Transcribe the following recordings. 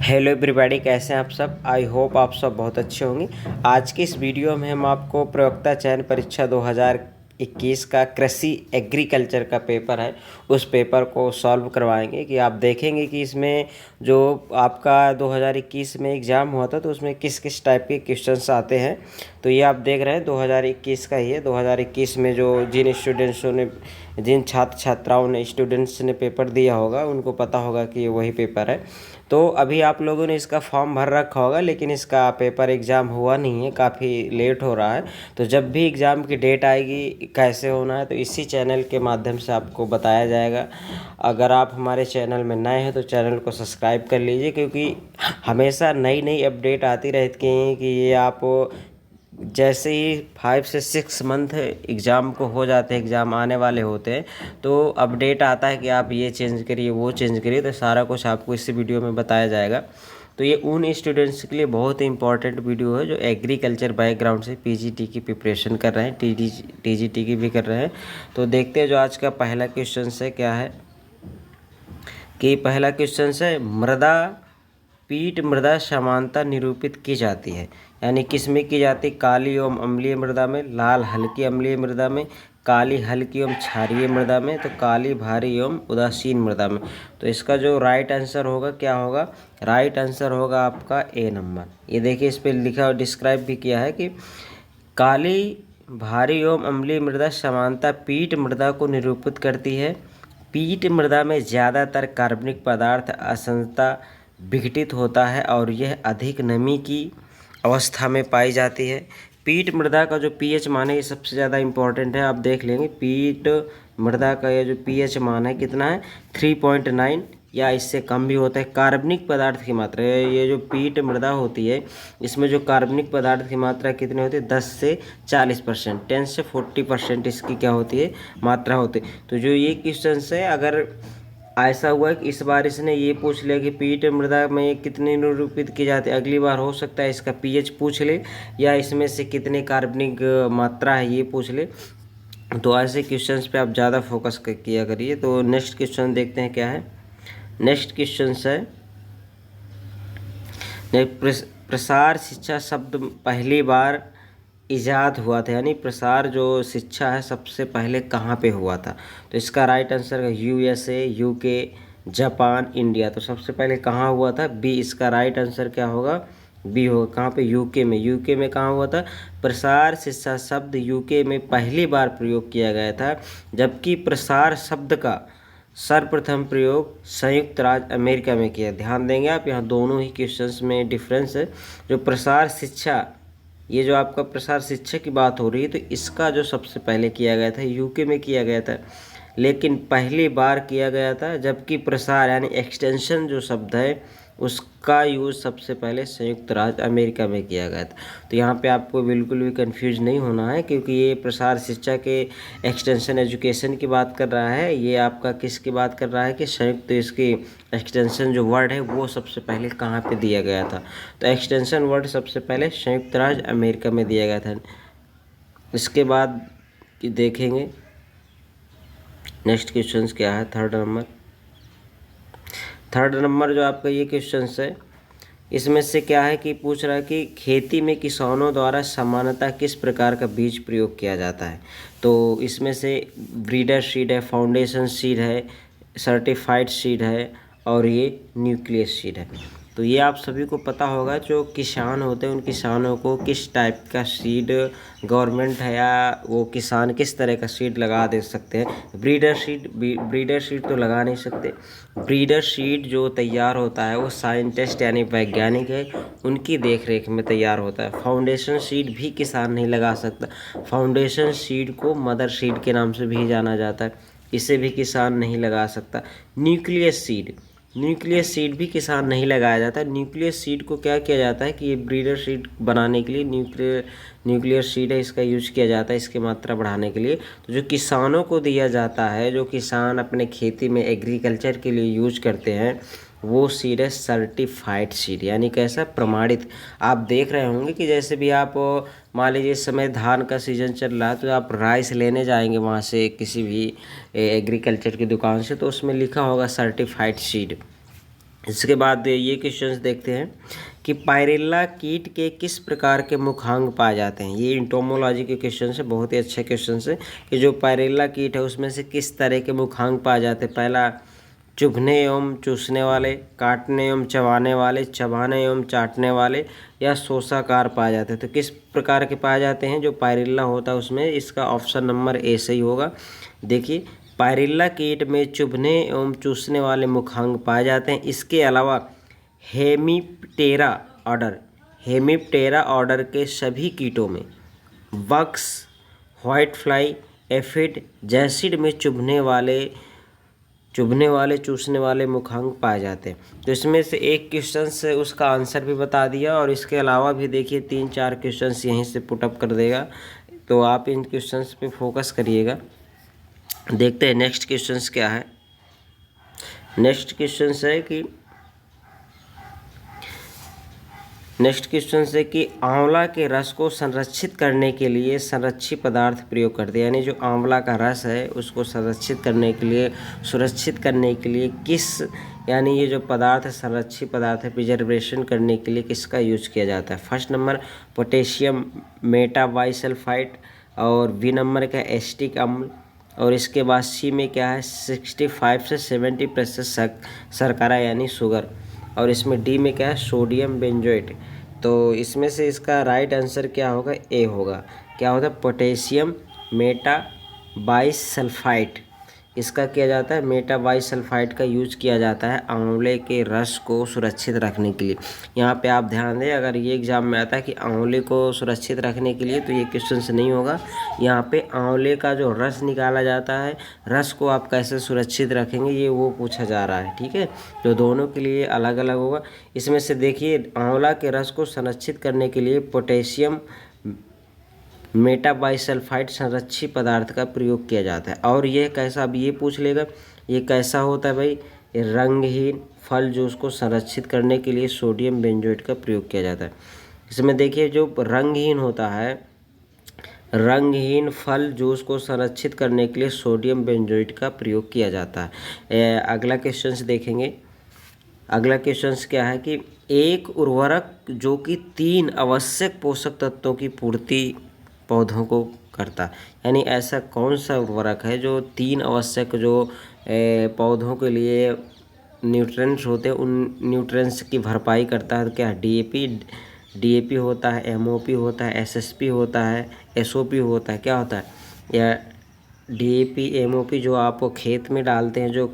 Hello everybody, कैसे हैं आप सब। आई होप आप सब बहुत अच्छे होंगे। आज की इस वीडियो में हम आपको प्रवक्ता चयन परीक्षा 2021 का कृषि एग्रीकल्चर का पेपर है, उस पेपर को सॉल्व करवाएंगे। कि आप देखेंगे कि इसमें जो आपका 2021 में एग्ज़ाम हुआ था तो उसमें किस किस टाइप के क्वेश्चंस आते हैं। तो ये आप देख रहे हैं 2021 का ही है। 2021 में जो जिन छात्र छात्राओं ने स्टूडेंट्स ने पेपर दिया होगा उनको पता होगा कि ये वही पेपर है। तो अभी आप लोगों ने इसका फॉर्म भर रखा होगा, लेकिन इसका पेपर एग्ज़ाम हुआ नहीं है, काफ़ी लेट हो रहा है। तो जब भी एग्ज़ाम की डेट आएगी, कैसे होना है, तो इसी चैनल के माध्यम से आपको बताया जाएगा। अगर आप हमारे चैनल में नए हैं तो चैनल को सब्सक्राइब कर लीजिए, क्योंकि हमेशा नई नई अपडेट आती रहती हैं कि ये आप जैसे ही 5 से 6 मंथ एग्ज़ाम को हो जाते हैं, एग्ज़ाम आने वाले होते हैं, तो अपडेट आता है कि आप ये चेंज करिए, वो चेंज करिए। तो सारा कुछ आपको इस वीडियो में बताया जाएगा। तो ये उन स्टूडेंट्स के लिए बहुत ही इंपॉर्टेंट वीडियो है जो एग्रीकल्चर बैकग्राउंड से पीजीटी की प्रिपरेशन कर रहे हैं, टीजीटी की भी कर रहे हैं। तो देखते हैं जो आज का पहला क्वेश्चन है क्या है। कि पहला क्वेश्चन है, मृदा पीट मृदा समानता निरूपित की जाती है। यानी किस में की जाती है? काली एवं अम्लीय मृदा में, लाल हल्की अम्लीय मृदा में, काली हल्की एवं क्षारीय मृदा में, तो काली भारी एवं उदासीन मृदा में। तो इसका जो राइट आंसर होगा क्या होगा? राइट आंसर होगा आपका ए नंबर। ये देखिए इस पर लिखा और डिस्क्राइब भी किया है कि काली भारी एवं अम्लीय मृदा समानता पीट मृदा को निरूपित करती है। पीट मृदा में ज़्यादातर कार्बनिक पदार्थ असंगतता विघटित होता है और यह अधिक नमी की अवस्था में पाई जाती है। पीट मृदा का जो पीएच मान है ये सबसे ज़्यादा इम्पोर्टेंट है। आप देख लेंगे पीट मृदा का ये जो पीएच मान है कितना है? 3.9 या इससे कम भी होता है। कार्बनिक पदार्थ की मात्रा, ये जो पीट मृदा होती है इसमें जो कार्बनिक पदार्थ की मात्रा कितनी होती है? 10 से 40%, 10 से 40% इसकी क्या होती है? मात्रा होती है। तो जो ये क्वेश्चन है, अगर ऐसा हुआ है कि इस बार इसने ये पूछ लिया कि पीट मृदा में कितनी निरूपित की जाती है, अगली बार हो सकता है इसका पीएच पूछ ले या इसमें से कितने कार्बनिक मात्रा है ये पूछ ले। तो ऐसे क्वेश्चंस पे आप ज़्यादा फोकस किया करिए। तो नेक्स्ट क्वेश्चन देखते हैं क्या है। नेक्स्ट क्वेश्चन है, प्रसार शिक्षा शब्द पहली बार इजाद हुआ था। यानी प्रसार जो शिक्षा है सबसे पहले कहाँ पे हुआ था? तो इसका राइट आंसर है यूएसए, यूके, जापान, इंडिया। तो सबसे पहले कहाँ हुआ था? बी। इसका राइट आंसर क्या होगा? बी होगा। कहाँ पे? यूके में। यूके में कहाँ हुआ था? प्रसार शिक्षा शब्द यूके में पहली बार प्रयोग किया गया था, जबकि प्रसार शब्द का सर्वप्रथम प्रयोग संयुक्त राज्य अमेरिका में किया। ध्यान देंगे आप, यहाँ दोनों ही क्वेश्चंस में डिफरेंस है। जो प्रसार शिक्षा, ये जो आपका प्रसार शिक्षा की बात हो रही है, तो इसका जो सबसे पहले किया गया था यूके में किया गया था, लेकिन पहली बार किया गया था। जबकि प्रसार यानी एक्सटेंशन जो शब्द है उसका यूज़ सबसे पहले संयुक्त राज्य अमेरिका में किया गया था। तो यहाँ पे आपको बिल्कुल भी कंफ्यूज नहीं होना है, क्योंकि ये प्रसार शिक्षा के एक्सटेंशन एजुकेशन की बात कर रहा है। ये आपका किसकी बात कर रहा है कि संयुक्त, तो इसकी एक्सटेंशन जो वर्ड है वो सबसे पहले कहाँ पे दिया गया था? तो एक्सटेंशन वर्ड सबसे पहले संयुक्त राज्य अमेरिका में दिया गया था। इसके बाद देखेंगे नेक्स्ट क्वेश्चन क्या है। थर्ड नंबर जो आपका ये क्वेश्चन है, इसमें से क्या है कि पूछ रहा है कि खेती में किसानों द्वारा सामान्यतः किस प्रकार का बीज प्रयोग किया जाता है। तो इसमें से ब्रीडर सीड है, फाउंडेशन सीड है, सर्टिफाइड सीड है और ये न्यूक्लियस सीड है। तो ये आप सभी को पता होगा, जो किसान होते हैं उन किसानों को किस टाइप का सीड गवर्नमेंट है या वो किसान किस तरह का सीड लगा दे सकते हैं। ब्रीडर सीड तो लगा नहीं सकते। ब्रीडर सीड जो तैयार होता है वो साइंटिस्ट यानी वैज्ञानिक है, उनकी देखरेख में तैयार होता है। फाउंडेशन सीड भी किसान नहीं लगा सकता। फाउंडेशन सीड को मदर सीड के नाम से भी जाना जाता है, इसे भी किसान नहीं लगा सकता। न्यूक्लियस सीड भी किसान नहीं लगाया जाता। न्यूक्लियस सीड को क्या किया जाता है कि ये ब्रीडर सीड बनाने के लिए न्यूक्लियस सीड है, इसका यूज किया जाता है इसकी मात्रा बढ़ाने के लिए। तो जो किसानों को दिया जाता है, जो किसान अपने खेती में एग्रीकल्चर के लिए यूज करते हैं, वो सीड है सर्टिफाइड सीड। यानी कैसा? प्रमाणित। आप देख रहे होंगे कि जैसे भी आप मान लीजिए इस समय धान का सीज़न चल रहा है, तो आप राइस लेने जाएंगे वहाँ से किसी भी एग्रीकल्चर की दुकान से, तो उसमें लिखा होगा सर्टिफाइड सीड। इसके बाद ये क्वेश्चंस देखते हैं कि पायरिल्ला कीट के किस प्रकार के मुखांग पाए जाते हैं। ये इंटोमोलॉजी के क्वेश्चन है, बहुत ही अच्छे क्वेश्चन है कि जो पायरिल्ला कीट है उसमें से किस तरह के मुखांग पाए जाते हैं। पहला, चुभने एवं चूसने वाले, काटने एवं चबाने वाले, चबाने एवं चाटने वाले, या शोषाकार पाए जाते हैं। तो किस प्रकार के पाए जाते हैं जो पायरिल्ला होता है उसमें, इसका ऑप्शन नंबर ए सही होगा। देखिए, पायरिल्ला कीट में चुभने एवं चूसने वाले मुखांग पाए जाते हैं। इसके अलावा हेमिप्टेरा ऑर्डर के सभी कीटों में bugs, white fly, aphid, jassid में चुभने वाले चूसने वाले मुखांग पाए जाते हैं। तो इसमें से एक क्वेश्चन से उसका आंसर भी बता दिया, और इसके अलावा भी देखिए 3-4 क्वेश्चंस यहीं से पुटअप कर देगा। तो आप इन क्वेश्चंस पे फोकस करिएगा। देखते हैं नेक्स्ट क्वेश्चंस क्या है। नेक्स्ट क्वेश्चन है कि आंवला के रस को संरक्षित करने के लिए संरक्षी पदार्थ प्रयोग करते हैं। यानी जो आंवला का रस है उसको संरक्षित करने के लिए, सुरक्षित करने के लिए किस, यानी ये जो पदार्थ है, संरक्षी पदार्थ है, प्रिजर्वेशन करने के लिए किसका यूज किया जाता है। फर्स्ट नंबर पोटेशियम मेटाबाइसल्फाइड, और बी नंबर का एसिटिक अम्ल, और इसके बाद सी में क्या है 65 से 70% शर्करा यानी शुगर, और इसमें डी में क्या है सोडियम बेंजोएट। तो इसमें से इसका राइट आंसर क्या होगा, ए होगा। क्या होता है, पोटेशियम मेटाबाइसल्फाइड। इसका किया जाता है, मेटाबाइसल्फाइड का यूज किया जाता है आंवले के रस को सुरक्षित रखने के लिए। यहाँ पे आप ध्यान दें, अगर ये एग्जाम में आता है कि आंवले को सुरक्षित रखने के लिए, तो ये क्वेश्चन से नहीं होगा। यहाँ पे आंवले का जो रस निकाला जाता है, रस को आप कैसे सुरक्षित रखेंगे, ये वो पूछा जा रहा है। ठीक है, तो दोनों के लिए अलग अलग होगा। इसमें से देखिए, आंवला के रस को संरक्षित करने के लिए पोटेशियम मेटाबाइसल्फाइड संरक्षी पदार्थ का प्रयोग किया जाता है। और ये कैसा, अब ये पूछ लेगा ये कैसा होता है भाई, ये रंगहीन फल जूस को संरक्षित करने के लिए सोडियम बेंजोएट का प्रयोग किया जाता है। इसमें देखिए, जो रंगहीन होता है, रंगहीन फल जूस को संरक्षित करने के लिए सोडियम बेंजोएट का प्रयोग किया जाता है। अगला क्वेश्चन देखेंगे। अगला क्वेश्चन क्या है कि एक उर्वरक जो कि 3 आवश्यक पोषक तत्वों की पूर्ति पौधों को करता है, यानी ऐसा कौन सा उर्वरक है जो 3 आवश्यक जो पौधों के लिए न्यूट्रिएंट्स होते हैं, उन न्यूट्रिएंट्स की भरपाई करता है। तो क्या डीएपी होता है, एमओपी होता है, एसएसपी होता है, एसओपी होता है, क्या होता है, या डीएपी एमओपी जो आप खेत में डालते हैं, जो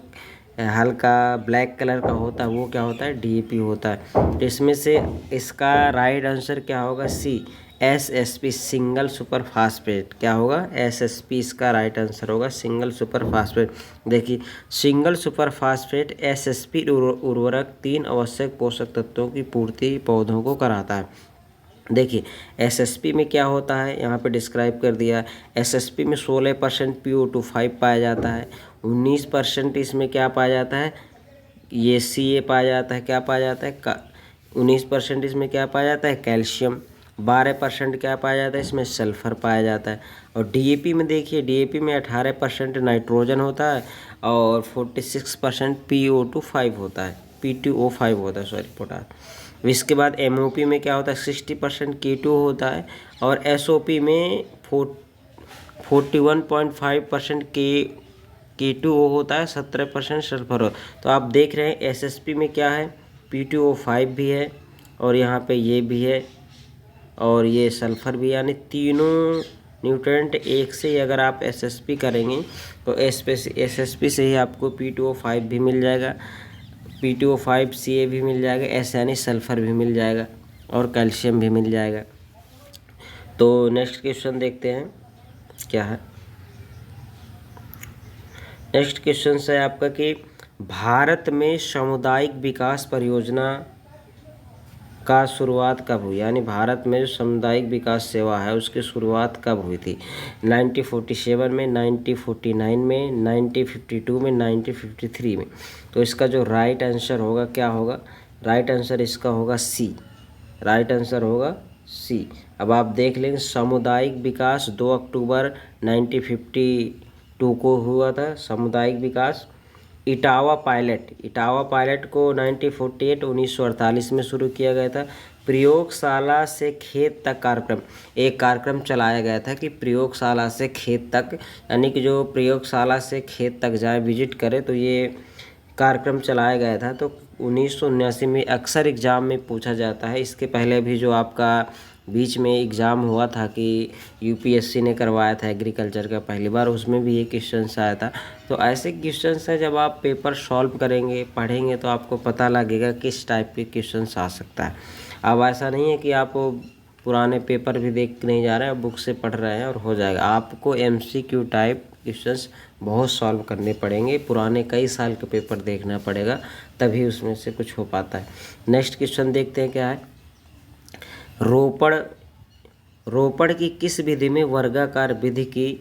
हल्का ब्लैक कलर का होता है, वो क्या होता है, डीएपी होता है। तो इसमें से इसका राइट आंसर क्या होगा, सी एसएसपी सिंगल सुपर फास्फेट। क्या होगा, एसएसपी इसका राइट आंसर होगा, सिंगल सुपर फास्फेट। देखिए, सिंगल सुपर फास्फेट एसएसपी उर्वरक 3 आवश्यक पोषक तत्वों की पूर्ति पौधों को कराता है। देखिए, एसएसपी में क्या होता है, यहाँ पे डिस्क्राइब कर दिया। एसएसपी में 16% PO2 पाया जाता है, 19% इसमें क्या पाया जाता है, ये CA पाया जाता है। क्या पाया जाता है, 19% इसमें क्या पाया जाता है, कैल्शियम। 12% क्या पाया जाता है, इसमें सल्फर पाया जाता है। और डीएपी में देखिए, डीएपी में 18% नाइट्रोजन होता है, और 46% PO2 होता है, PTO5 होता है, सॉरी, पोटास। इसके बाद एमओपी में क्या होता है, 60% K2 होता है, और एसओपी में 41.5% K2O होता है, 17% सल्फर होता है। तो आप देख रहे हैं एसएसपी में क्या है, PTO5 भी है, और यहाँ पे ये भी है, और ये सल्फर भी, यानी तीनों न्यूट्रेंट एक से ही अगर आप एसएसपी करेंगे तो एसएसपी से ही आपको PTO5 भी मिल जाएगा, PTO5 CA भी मिल जाएगा, यानी सल्फर भी मिल जाएगा, और कैल्शियम भी मिल जाएगा। तो नेक्स्ट क्वेश्चन देखते हैं क्या है। नेक्स्ट क्वेश्चन है आपका कि भारत में सामुदायिक विकास परियोजना का शुरुआत कब हुई, यानी भारत में जो सामुदायिक विकास सेवा है उसकी शुरुआत कब हुई थी। 1947 में, 1949 में, 1952 में, 1953 में। तो इसका जो राइट आंसर होगा क्या होगा, राइट आंसर इसका होगा सी, राइट आंसर होगा सी। अब आप देख लेंगे, सामुदायिक विकास 2 अक्टूबर 1952 को हुआ था, सामुदायिक विकास। इटावा पायलट को 1948 में शुरू किया गया था। प्रयोगशाला से खेत तक कार्यक्रम, एक कार्यक्रम चलाया गया था कि प्रयोगशाला से खेत तक, यानी कि जो प्रयोगशाला से खेत तक जाए, विजिट करे, तो ये कार्यक्रम चलाया गया था। तो 1979 में अक्सर एग्ज़ाम में पूछा जाता है। इसके पहले भी जो आपका बीच में एग्ज़ाम हुआ था कि यूपीएससी ने करवाया था एग्रीकल्चर का पहली बार, उसमें भी ये क्वेश्चन आया था। तो ऐसे क्वेश्चन हैं, जब आप पेपर सॉल्व करेंगे, पढ़ेंगे, तो आपको पता लगेगा किस टाइप के क्वेश्चन आ सकता है। अब ऐसा नहीं है कि आप पुराने पेपर भी देख नहीं जा रहे हैं, बुक से पढ़ रहे हैं और हो जाएगा। आपको एमसीक्यू टाइप क्वेश्चंस बहुत सॉल्व करने पड़ेंगे, पुराने कई साल के पेपर देखना पड़ेगा, तभी उसमें से कुछ हो पाता है। नेक्स्ट क्वेश्चन देखते हैं क्या है। रोपड़ की किस विधि में वर्गाकार विधि की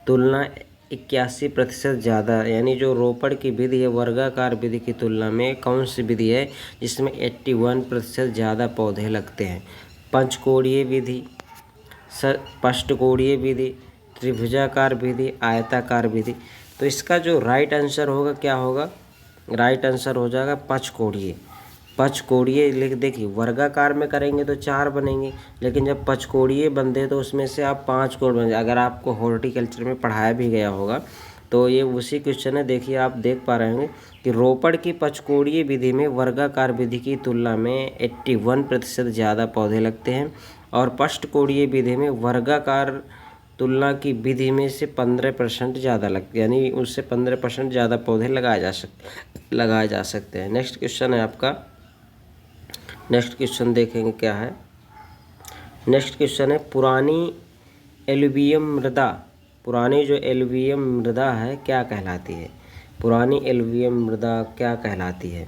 तुलना 81% ज़्यादा, यानी जो रोपड़ की विधि है वर्गाकार विधि की तुलना में कौन सी विधि है जिसमें 81% ज़्यादा पौधे लगते हैं? पंचकोणीय विधि, पष्टकोणीय विधि, त्रिभुजाकार विधि, आयताकार विधि। तो इसका जो राइट आंसर होगा क्या होगा? राइट आंसर हो जाएगा पचकोणीय। लिख देखिए, वर्गाकार में करेंगे तो 4 बनेंगे, लेकिन जब पचकोणीय बनते तो उसमें से आप 5 कोण बन जाए। अगर आपको हॉर्टिकल्चर में पढ़ाया भी गया होगा तो ये उसी क्वेश्चन है। देखिए, आप देख पा रहे होंगे कि रोपड़ की पचकोणीय विधि में वर्गाकार विधि की तुलना में 81% ज़्यादा पौधे लगते हैं, और पष्टकोणीय विधि में वर्गाकार तुलना की विधि में से 15% ज़्यादा लगते, यानी उससे 15% ज़्यादा पौधे लगाए जा सकते हैं। नेक्स्ट क्वेश्चन है आपका। नेक्स्ट क्वेश्चन देखेंगे क्या है। नेक्स्ट क्वेश्चन है, पुरानी जो एलुवियल मृदा है क्या कहलाती है? पुरानी एलुवियल मृदा क्या कहलाती है?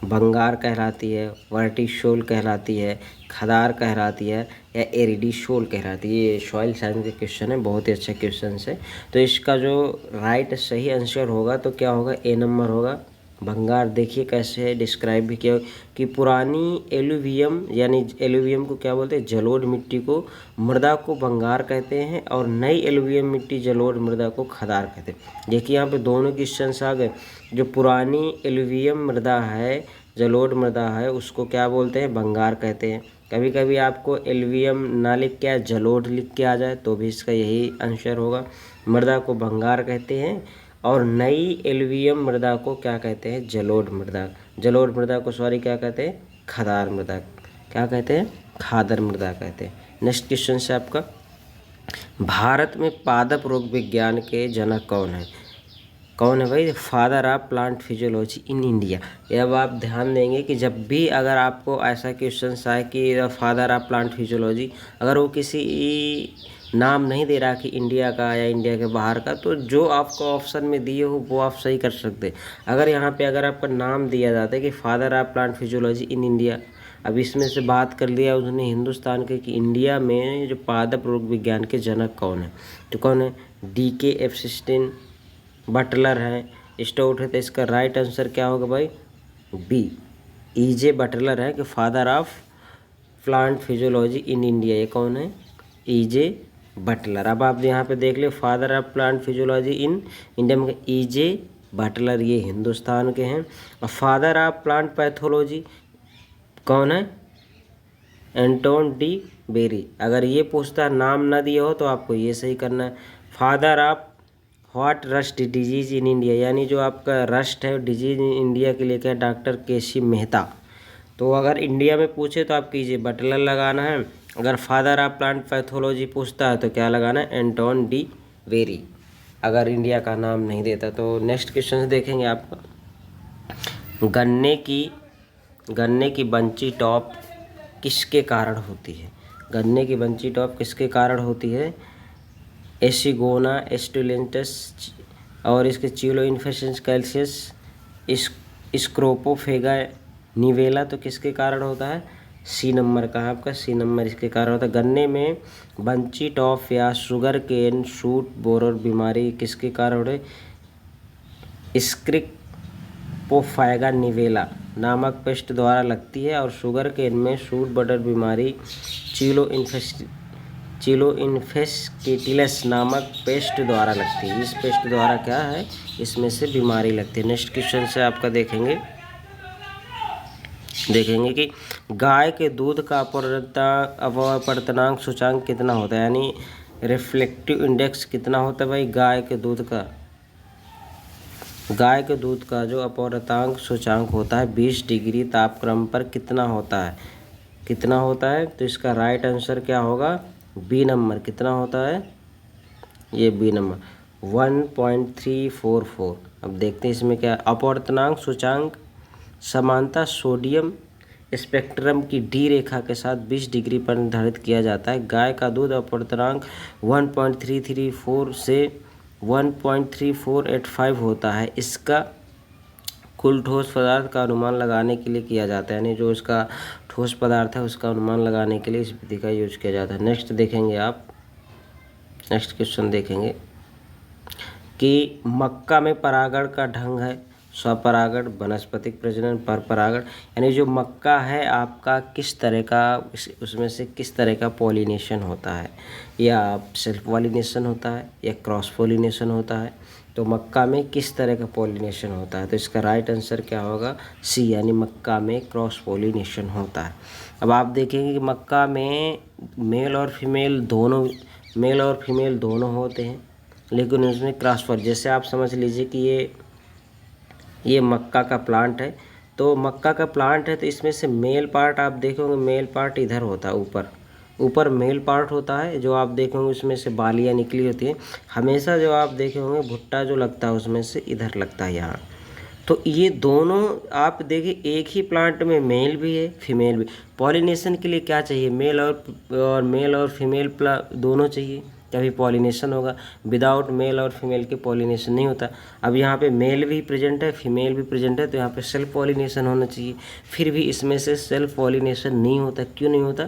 बंगार कहलाती है, वर्टिसोल कहलाती है, खदार कहलाती है, या एरिडीसोल कहलाती है? ये सॉइल साइंस के क्वेश्चन है, बहुत ही अच्छा क्वेश्चन है। तो इसका जो राइट सही आंसर होगा तो क्या होगा? ए नंबर होगा, भंगार। देखिए कैसे डिस्क्राइब भी किया कि पुरानी एलुवियम, यानी एलुवियम को क्या बोलते हैं? जलोढ़ मिट्टी को, मृदा को भंगार कहते हैं, और नई एलुवियम मिट्टी जलोढ़ मृदा को खदार कहते हैं। देखिए यहाँ पे दोनों क्वेश्चन आ गए। जो पुरानी एलुवियम मृदा है, जलोढ़ मृदा है, उसको क्या बोलते हैं? भंगार कहते हैं। कभी कभी आपको एलुवियम ना लिख के जलोढ़ लिख के आ जाए तो भी इसका यही आंसर होगा। मृदा को भंगार कहते हैं, और नई एलुवियम मृदा को क्या कहते हैं? जलोढ़ मृदा। जलोढ़ मृदा को क्या कहते हैं? खदार मृदा। क्या कहते हैं? खादर मृदा कहते हैं। नेक्स्ट क्वेश्चन से आपका, भारत में पादप रोग विज्ञान के जनक कौन है? कौन है भाई? Father of plant physiology in India. ये अब आप ध्यान देंगे कि जब भी अगर आपको ऐसा क्वेश्चन आए कि फादर ऑफ प्लांट फिजियोलॉजी, अगर वो किसी नाम नहीं दे रहा कि इंडिया का या इंडिया के बाहर का, तो जो आपको ऑप्शन में दिए हो वो आप सही कर सकते। अगर यहाँ पे अगर आपका नाम दिया जाता है कि father of plant physiology in India, अब इसमें से बात कर लिया उसने हिंदुस्तान के कि इंडिया में जो पादप रोग विज्ञान के जनक कौन है, तो कौन है? DK एब्सिस्टिन, बटलर है, स्टोट है। तो इसका राइट आंसर क्या होगा भाई? B, EJ बटलर है कि father of plant physiology in India. ये कौन है? EJ Butler. अब आप यहाँ पे देख ले, father of plant physiology in India में EJ बटलर, ये हिंदुस्तान के हैं। और फादर ऑफ प्लांट पैथोलॉजी कौन है? Anton de Bary. अगर ये पूछता नाम ना दिया हो तो आपको ये सही करना है। Father of what rust disease in India, यानी जो आपका रस्ट है डिजीज इन इंडिया के लिए क्या है? डॉक्टर केसी मेहता। तो अगर इंडिया में पूछे तो आप कीजिए बटलर लगाना है। अगर फादर ऑफ प्लांट पैथोलॉजी पूछता है तो क्या लगाना है? एंटोन डी बेरी, अगर इंडिया का नाम नहीं देता। तो नेक्स्ट क्वेश्चन देखेंगे आपका, गन्ने की बंची टॉप किसके कारण होती है? गन्ने की बंची टॉप किसके कारण होती है? एसिगोना एस्टुलेंटस, और इसके चिलो इन्फेक्शंस कैल्सियस, स्क्रोपोफेगा निवेला। तो किसके कारण होता है? C नंबर का आपका, C नंबर इसके कारण होता है। गन्ने में बंची टॉप या शुगर केन शूट बोरर बीमारी किसके कारण हो रही? स्क्रोपोफेगा निवेला नामक पेस्ट द्वारा लगती है, और शुगर केन में शूट बटर बीमारी चिलोइन्फेस्टिटिलस नामक पेस्ट द्वारा लगती है। इस पेस्ट द्वारा क्या है, इसमें से बीमारी लगती है। नेक्स्ट क्वेश्चन से आपका देखेंगे कि गाय के दूध का अपवर्तनांक सूचांक कितना होता है, यानी रिफ्लेक्टिव इंडेक्स कितना होता है भाई गाय के दूध का जो अपवर्तनांक सूचांक होता है 20 डिग्री तापक्रम पर कितना होता है। तो इसका राइट आंसर क्या होगा, बी नंबर। कितना होता है, ये बी नंबर 1.344। अब देखते हैं इसमें क्या अपवर्तनांक सूचांक समानता सोडियम स्पेक्ट्रम की डी रेखा के साथ 20 डिग्री पर निर्धारित किया जाता है। गाय का दूध अपवर्तनांक 1.334 से 1.3485 होता है। इसका कुल ठोस पदार्थ का अनुमान लगाने के लिए किया जाता है, यानी जो इसका ठोस पदार्थ है उसका अनुमान लगाने के लिए इस विधि का यूज किया जाता है। नेक्स्ट क्वेश्चन देखेंगे कि मक्का में परागण का ढंग है स्वपरागण, वनस्पतिक प्रजनन, परपरागण। यानी जो मक्का है आपका किस तरह का, उसमें से किस तरह का पॉलिनेशन होता है, या सेल्फ पॉलिनेशन होता है या क्रॉस पॉलिनेशन होता है। तो मक्का में किस तरह का पॉलिनेशन होता है, तो इसका राइट आंसर क्या होगा, सी, यानी मक्का में क्रॉस पॉलिनेशन होता है। अब आप देखेंगे कि मक्का में मेल और फीमेल दोनों होते हैं, लेकिन इसमें क्रॉस पॉल, जैसे आप समझ लीजिए कि ये मक्का का प्लांट है। तो मक्का का प्लांट है तो इसमें से मेल पार्ट आप देखोगे, मेल पार्ट इधर होता है, ऊपर मेल पार्ट होता है। जो आप देखेंगे उसमें से बालियाँ निकली होती हैं। हमेशा जो आप देखे होंगे भुट्टा जो लगता है उसमें से इधर लगता है यहाँ। तो ये दोनों आप देखिए एक ही प्लांट में मेल भी है फीमेल भी। पॉलिनेशन के लिए क्या चाहिए, मेल और फीमेल दोनों चाहिए तभी पॉलिनेशन होगा। विदाउट मेल और फीमेल के पॉलिनेशन नहीं होता। अब यहाँ पे मेल भी प्रेजेंट है फीमेल भी प्रेजेंट है, तो यहाँ पे सेल्फ पॉलिनेशन होना चाहिए। फिर भी इसमें से सेल्फ पॉलिनेशन नहीं होता। क्यों नहीं होता,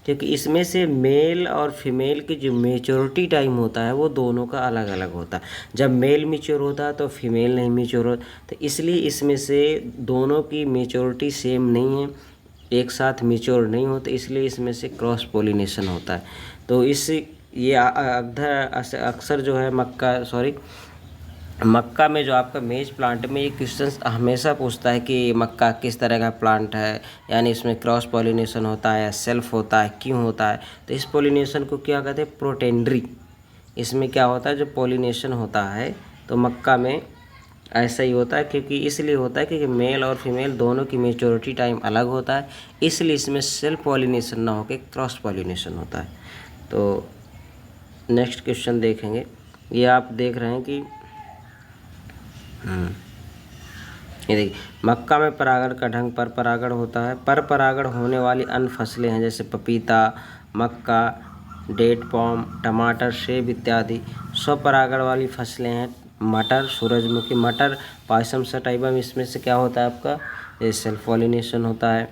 क्योंकि इसमें से मेल और फीमेल की जो मेच्योरिटी टाइम होता है वो दोनों का अलग अलग होता है। जब मेल मेच्योर होता है तो फीमेल नहीं मेच्योर होता, तो इसलिए इसमें से दोनों की मेच्योरिटी सेम नहीं है, एक साथ मेच्योर नहीं होते, इसलिए इसमें से क्रॉस पॉलिनेशन होता है। तो ये अक्सर जो है मक्का में जो आपका मेज प्लांट में ये क्वेश्चन हमेशा पूछता है कि मक्का किस तरह का प्लांट है, यानी इसमें क्रॉस पॉलिनेशन होता है या सेल्फ होता है, क्यों होता है। तो इस पॉलिनेशन को क्या कहते हैं, प्रोटेंड्री। इसमें क्या होता है, जो पॉलिनेशन होता है तो मक्का में ऐसा ही होता है, क्योंकि इसलिए होता है क्योंकि मेल और फीमेल दोनों की मेच्योरिटी टाइम अलग होता है, इसलिए इसमें सेल्फ पॉलिनेशन ना होकर क्रॉस पॉलिनेशन होता है। तो नेक्स्ट क्वेश्चन देखेंगे, ये आप देख रहे हैं कि ये देखिए मक्का में परागण का ढंग पर परागण होता है। पर परागण होने वाली अन्य फसलें हैं जैसे पपीता, मक्का, डेट पाम, टमाटर, सेब इत्यादि। स्वपरागण वाली फसलें हैं मटर, सूरजमुखी, मटर, पायसम सटाइबम। इसमें से क्या होता है आपका, ये सेल्फ पॉलिनेशन होता है।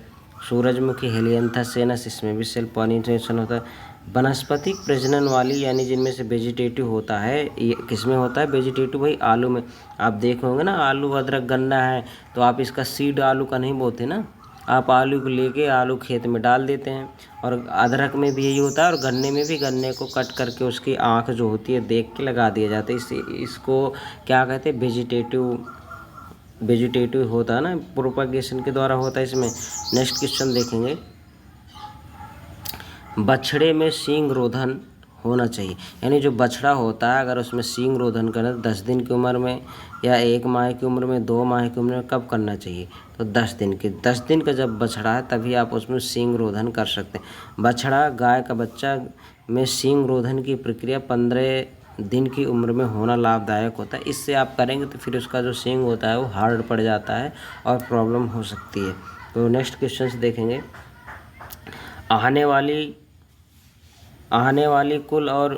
सूरजमुखी हेलियंथस सेनस, इसमें भी सेल्फ पॉलिनेशन होता है। वनस्पतिक प्रजनन वाली यानी जिनमें से वेजिटेटिव होता है, ये किसमें होता है, वेजिटेटिव भाई आलू में। आप देखे होंगे ना, आलू, अदरक, गन्ना है तो आप इसका सीड आलू का नहीं बोते ना, आप आलू को लेके आलू खेत में डाल देते हैं। और अदरक में भी यही होता है, और गन्ने में भी गन्ने को कट करके उसकी आँख जो होती है देख के लगा दिया जाता है। इसको क्या कहते हैं, वेजिटेटिव होता है ना, प्रोपगेशन के द्वारा होता है इसमें। नेक्स्ट क्वेश्चन देखेंगे, बछड़े में सींग रोधन होना चाहिए, यानी जो बछड़ा होता है अगर उसमें सींग रोधन करें तो 10 दिन की उम्र में या 1 माह की उम्र में, 2 माह की उम्र में, कब करना चाहिए, तो 10 दिन का जब बछड़ा है तभी आप उसमें सींग रोधन कर सकते हैं। बछड़ा गाय का बच्चा में सींग रोधन की प्रक्रिया 15 दिन की उम्र में होना लाभदायक होता है। इससे आप करेंगे तो फिर उसका जो सींग होता है वो हार्ड पड़ जाता है और प्रॉब्लम हो सकती है। तो नेक्स्ट क्वेश्चन देखेंगे, आने वाली कुल और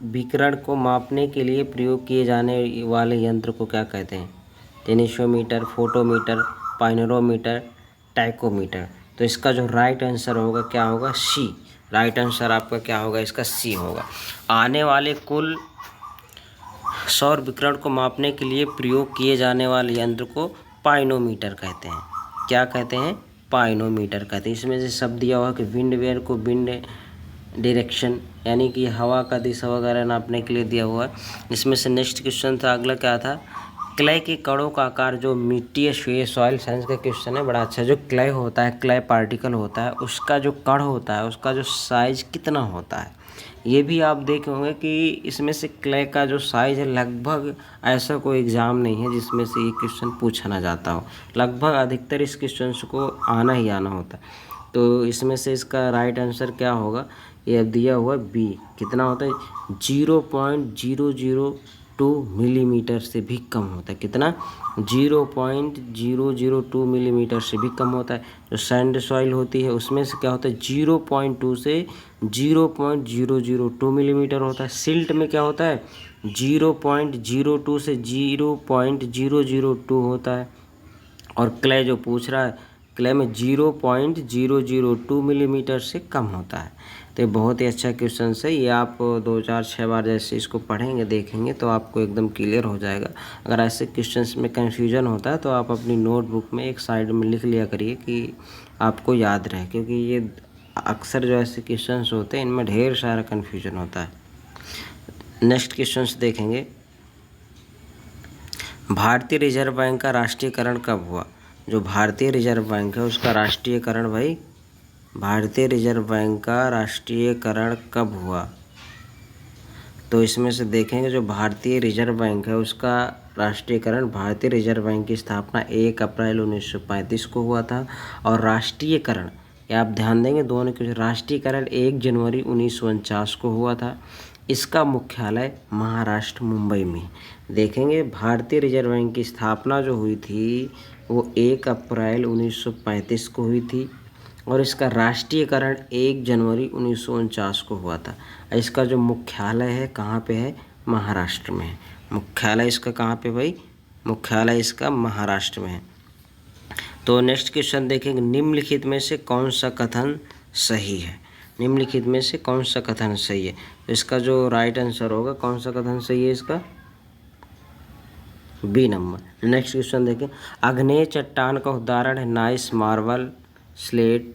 विकिरण को मापने के लिए प्रयोग किए जाने वाले यंत्र को क्या कहते हैं, टेनिशियोमीटर, फोटोमीटर, पाइनरोमीटर, टैकोमीटर। तो इसका जो राइट आंसर होगा क्या होगा, सी। राइट आंसर आपका क्या होगा, इसका सी होगा। आने वाले कुल सौर विकिरण को मापने के लिए प्रयोग किए जाने वाले यंत्र को पाइनोमीटर कहते हैं। क्या कहते हैं, पाइनोमीटर कहते हैं। इसमें से शब्द दिया हुआ कि विंड वेयर को विंड डायरेक्शन, यानी कि हवा का दिशा वगैरह नापने के लिए दिया हुआ है। इसमें से नेक्स्ट क्वेश्चन था, अगला क्या था, क्ले के कणों का आकार, जो मिट्टी या सॉइल साइंस का क्वेश्चन है, बड़ा अच्छा। जो क्ले होता है, क्ले पार्टिकल होता है, उसका जो कण होता है, उसका जो साइज कितना होता है, ये भी आप देखे होंगे कि इसमें से क्ले का जो साइज है, लगभग ऐसा कोई एग्ज़ाम नहीं है जिसमें से ये क्वेश्चन पूछा ना जाता हो। लगभग अधिकतर इस क्वेश्चन को आना ही आना होता है। तो इसमें से इसका राइट आंसर क्या होगा, ये अब दिया हुआ बी। कितना होता है, 0.002 मिलीमीटर से भी कम होता है। कितना, 0.002 मिलीमीटर से भी कम होता है। जो सैंड सॉइल होती है उसमें से क्या होता है, 0.2 से 0.002 मिलीमीटर होता है। सिल्ट में क्या होता है, 0.02 से 0.002 होता है। और क्ले जो पूछ रहा है, क्ले में 0.002 मिलीमीटर से कम होता है। तो ये बहुत ही अच्छा क्वेश्चन है। ये आप 2-4-6 बार जैसे इसको पढ़ेंगे, देखेंगे, तो आपको एकदम क्लियर हो जाएगा। अगर ऐसे क्वेश्चंस में कन्फ्यूजन होता है तो आप अपनी नोटबुक में एक साइड में लिख लिया करिए कि आपको याद रहे, क्योंकि ये अक्सर जो ऐसे क्वेश्चंस होते हैं इनमें ढेर सारा कन्फ्यूजन होता है। नेक्स्ट क्वेश्चंस देखेंगे, भारतीय रिजर्व बैंक का राष्ट्रीयकरण कब हुआ। जो भारतीय रिजर्व बैंक है उसका राष्ट्रीयकरण, भाई भारतीय रिजर्व बैंक का राष्ट्रीयकरण कब हुआ, तो इसमें से देखेंगे जो भारतीय रिजर्व बैंक है उसका राष्ट्रीयकरण, भारतीय रिजर्व बैंक की स्थापना 1 अप्रैल 1935 को हुआ था। और राष्ट्रीयकरण, ये आप ध्यान देंगे दोनों के, राष्ट्रीयकरण 1 जनवरी 1949 को हुआ था। इसका मुख्यालय महाराष्ट्र मुंबई में। देखेंगे भारतीय रिजर्व बैंक की स्थापना जो हुई थी वो 1 अप्रैल 1935 को हुई थी, और इसका राष्ट्रीयकरण 1 जनवरी 1949 को हुआ था। इसका जो मुख्यालय है कहाँ पे है, महाराष्ट्र में है। मुख्यालय इसका कहाँ पे भाई, मुख्यालय इसका महाराष्ट्र में है। तो नेक्स्ट क्वेश्चन देखेंगे, निम्नलिखित में से कौन सा कथन सही है। निम्नलिखित में से कौन सा कथन सही है, तो इसका जो राइट आंसर होगा, कौन सा कथन सही है इसका, बी नंबर। नेक्स्ट क्वेश्चन देखें, आग्नेय चट्टान का उदाहरण है नाइस मार्बल स्लेट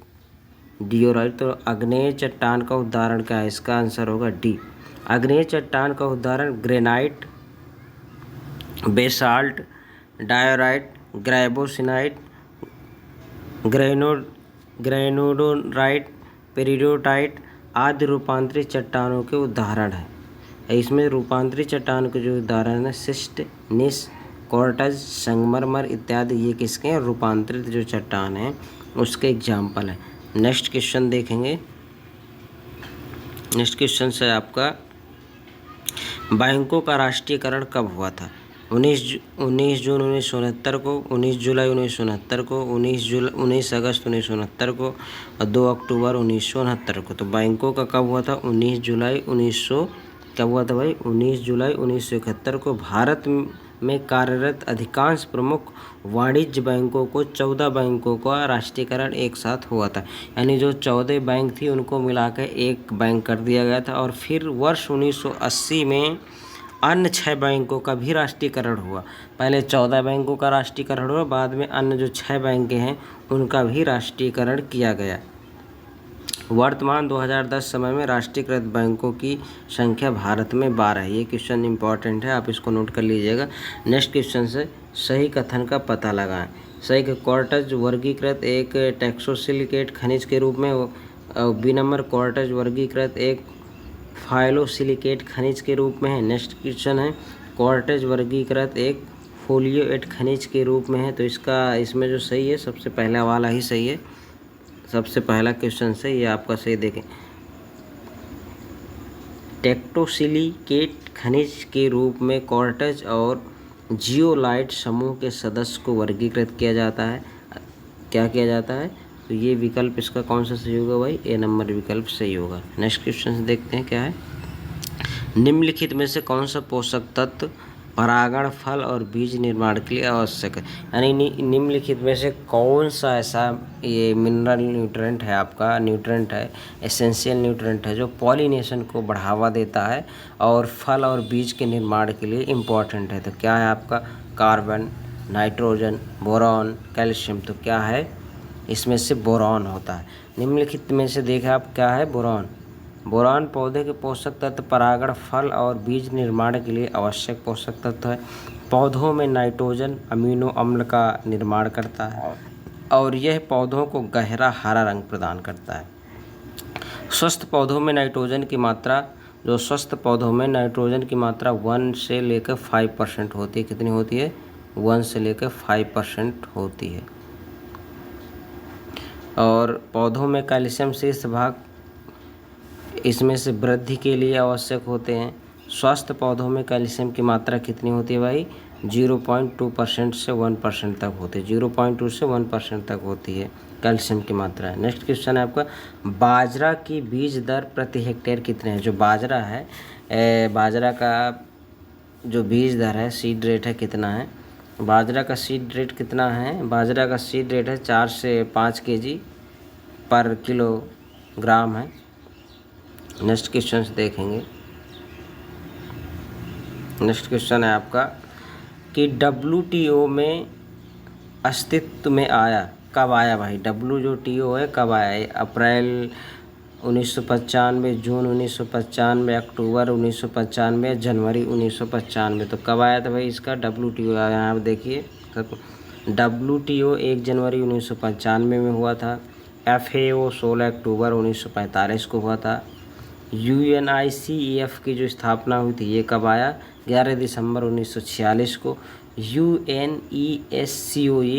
डियोराइट। तो आग्नेय चट्टान का उदाहरण क्या है, इसका आंसर होगा डी। आग्नेय चट्टान का उदाहरण ग्रेनाइट, बेसाल्ट, डायोराइट, ग्राइबोसिनाइट, ग्रेनोडोराइट, पेरिडोटाइट आदि रूपांतरित चट्टानों के उदाहरण हैं। इसमें रूपांतरित चट्टान के जो उदाहरण है, सिस्ट, निस, कॉर्टज, संगमरमर इत्यादि, ये किसके हैं, रूपांतरित जो चट्टान हैं उसके एग्जाम्पल है। नेक्स्ट क्वेश्चन देखेंगे, नेक्स्ट क्वेश्चन है आपका, बैंकों का राष्ट्रीयकरण कब हुआ था। 19 जून 1969 को, 19 जुलाई 1969 को, 19 अगस्त 1969 को और 2 अक्टूबर 1969 को। तो बैंकों का कब हुआ था, 19 जुलाई 1971 को। भारत में कार्यरत अधिकांश प्रमुख वाणिज्य बैंकों को 14 बैंकों का राष्ट्रीयकरण एक साथ हुआ था। यानी जो 14 बैंक थी उनको मिलाकर एक बैंक कर दिया गया था। और फिर वर्ष 1980 में अन्य 6 बैंकों का भी राष्ट्रीयकरण हुआ। पहले 14 बैंकों का राष्ट्रीयकरण हुआ, बाद में अन्य जो 6 बैंकें हैं उनका भी राष्ट्रीयकरण किया गया। वर्तमान 2010 समय में राष्ट्रीयकृत बैंकों की संख्या भारत में 12 है। ये क्वेश्चन इंपॉर्टेंट है, आप इसको नोट कर लीजिएगा। नेक्स्ट क्वेश्चन से सही कथन का पता लगाएं। सही, कॉर्टज वर्गीकृत एक टेक्सोसिलिकेट खनिज के रूप में, बी नंबर, कॉर्टज वर्गीकृत एक फाइलोसिलिकेट खनिज के रूप में है। नेक्स्ट क्वेश्चन है, कॉर्टज वर्गीकृत एक फोलियोएट खनिज के रूप में है। तो इसका, इसमें जो सही है सबसे पहला वाला ही सही है। सबसे पहला क्वेश्चन से ये आपका सही, देखें, टेक्टोसिलिकेट खनिज के रूप में कॉर्टज और जियोलाइट समूह के सदस्य को वर्गीकृत किया जाता है। क्या किया जाता है, तो ये विकल्प इसका कौन सा सही होगा भाई, ए नंबर विकल्प सही होगा। नेक्स्ट क्वेश्चन से देखते हैं क्या है, निम्नलिखित में से कौन सा पोषक तत्व परागण, फल और बीज निर्माण के लिए आवश्यक है। यानी निम्नलिखित में से कौन सा ऐसा ये मिनरल न्यूट्रेंट है, आपका न्यूट्रेंट है, एसेंशियल न्यूट्रेंट है, जो पॉलिनेशन को बढ़ावा देता है और फल और बीज के निर्माण के लिए इम्पॉर्टेंट है। तो क्या है आपका, कार्बन, नाइट्रोजन, बोरॉन, कैल्शियम। तो क्या है, इसमें से बोरॉन होता है। निम्नलिखित में से देखा आप क्या है, बोरॉन। बोरान पौधे के पोषक तत्व, परागण, फल और बीज निर्माण के लिए आवश्यक पोषक तत्व है। पौधों में नाइट्रोजन अमीनो अम्ल का निर्माण करता है और यह पौधों को गहरा हरा रंग प्रदान करता है। स्वस्थ पौधों में नाइट्रोजन की मात्रा 1 से लेकर 5% होती है। कितनी होती है? 1 से लेकर 5% होती है। और पौधों में कैल्शियम शीर्ष भाग इसमें से वृद्धि के लिए आवश्यक होते हैं। स्वस्थ पौधों में कैल्शियम की मात्रा कितनी होती है भाई? 0.2% से 1% तक होती है। 0.2 से 1% तक होती है कैल्शियम की मात्रा है। नेक्स्ट क्वेश्चन है आपका, बाजरा की बीज दर प्रति हेक्टेयर कितने है? जो बाजरा है, बाजरा का जो बीज दर है, सीड रेट है, कितना है? बाजरा का सीड रेट कितना है? बाजरा का सीड रेट है 4 से 5 kg पर किलोग्राम है। नेक्स्ट क्वेश्चन देखेंगे। नेक्स्ट क्वेश्चन है आपका कि WTO में अस्तित्व में आया, कब आया भाई? WTO है कब आया? अप्रैल 1995, जून 1995, अक्टूबर 1995, जनवरी 1995। तो कब आया था भाई इसका WTO? यहाँ आप देखिए, WTO 1 जनवरी 1995 में हुआ था। FAO 16 अक्टूबर 1945 को हुआ था। UNICEF की जो स्थापना हुई थी, ये कब आया? 11 दिसंबर 1946 को। UNESCOA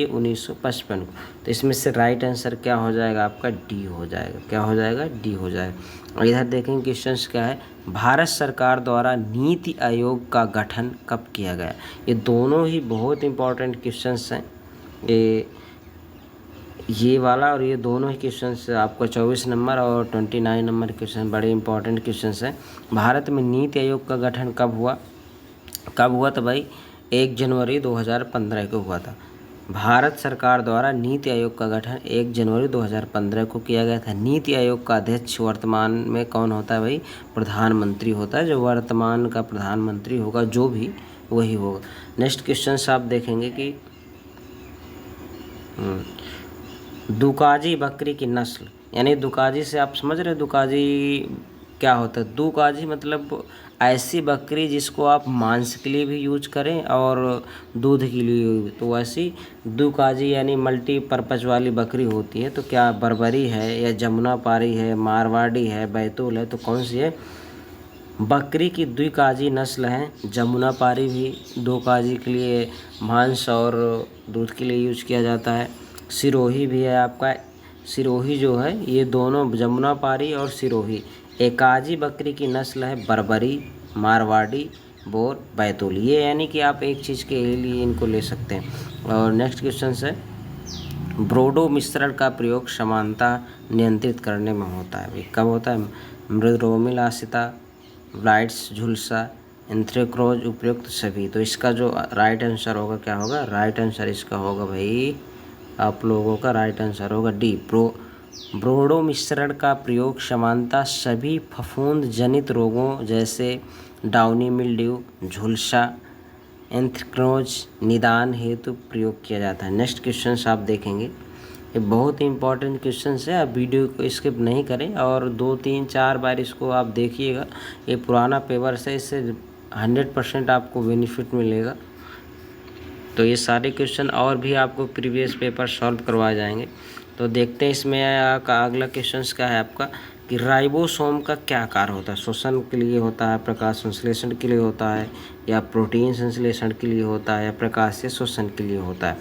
1955 को। तो इसमें से राइट आंसर क्या हो जाएगा आपका? डी हो जाएगा। क्या हो जाएगा? डी हो जाएगा। और इधर देखेंगे क्वेश्चन क्या है, भारत सरकार द्वारा नीति आयोग का गठन कब किया गया? ये दोनों ही बहुत इंपॉर्टेंट क्वेश्चंस हैं। ये वाला और ये दोनों ही क्वेश्चंस आपको 24 नंबर और 29 नंबर क्वेश्चन बड़े इंपॉर्टेंट क्वेश्चंस हैं। भारत में नीति आयोग का गठन कब हुआ? कब हुआ था भाई? 1 जनवरी 2015 को हुआ था। भारत सरकार द्वारा नीति आयोग का गठन 1 जनवरी 2015 को किया गया था। नीति आयोग का अध्यक्ष वर्तमान में कौन होता है भाई? प्रधानमंत्री होता है। जो वर्तमान का प्रधानमंत्री होगा, जो भी, वही होगा। नेक्स्ट क्वेश्चन आप देखेंगे कि दुकाजी बकरी की नस्ल, यानी दुकाजी से आप समझ रहे हैं दुकाजी क्या होता है? दुकाजी मतलब ऐसी बकरी जिसको आप मांस के लिए भी यूज करें और दूध के लिए, तो ऐसी दुकाजी यानी मल्टीपर्पज़ वाली बकरी होती है। तो क्या बर्बरी है या जमुनापारी है, मारवाड़ी है, बैतूल है, तो कौन सी है? बकरी की दुकाजी नस्ल है। जमुनापारी भी दुकाजी के लिए मांस और दूध के लिए यूज किया जाता है। सिरोही भी है आपका। सिरोही जो है, ये दोनों जमुनापारी और सिरोही एकाजी बकरी की नस्ल है। बर्बरी, मारवाड़ी, बोर, बैतूल, ये यानी कि आप एक चीज़ के लिए इनको ले सकते हैं। और नेक्स्ट क्वेश्चन है, ब्रोडो मिश्रण का प्रयोग समानता नियंत्रित करने में होता है। भाई कब होता है? मृदरोमिल आसिता, ब्लाइट्स, झुलसा, एंथ्रेक्रोज, उपयुक्त सभी। तो इसका जो राइट आंसर होगा क्या होगा? राइट आंसर इसका होगा भाई, आप लोगों का राइट आंसर होगा डी, ब्रोडो मिश्रण का प्रयोग समानता सभी फफूंद जनित रोगों जैसे डाउनी मिल्ड्यू, झुलसा, एंथ्रेक्नोज निदान हेतु प्रयोग किया जाता है। नेक्स्ट क्वेश्चन आप देखेंगे, ये बहुत ही इंपॉर्टेंट क्वेश्चन है। आप वीडियो को स्किप नहीं करें और 2, 3, 4 बार इसको आप देखिएगा। ये पुराना पेपर है, इससे 100% आपको बेनिफिट मिलेगा। तो ये सारे क्वेश्चन और भी आपको प्रीवियस पेपर सॉल्व करवाए जाएंगे। तो देखते हैं इसमें अगला क्वेश्चन क्या है आपका कि राइबोसोम का क्या कार्य होता है? श्वसन के लिए होता है, प्रकाश संश्लेषण के लिए होता है, या प्रोटीन संश्लेषण के लिए होता है, या प्रकाशीय श्वसन के लिए होता है?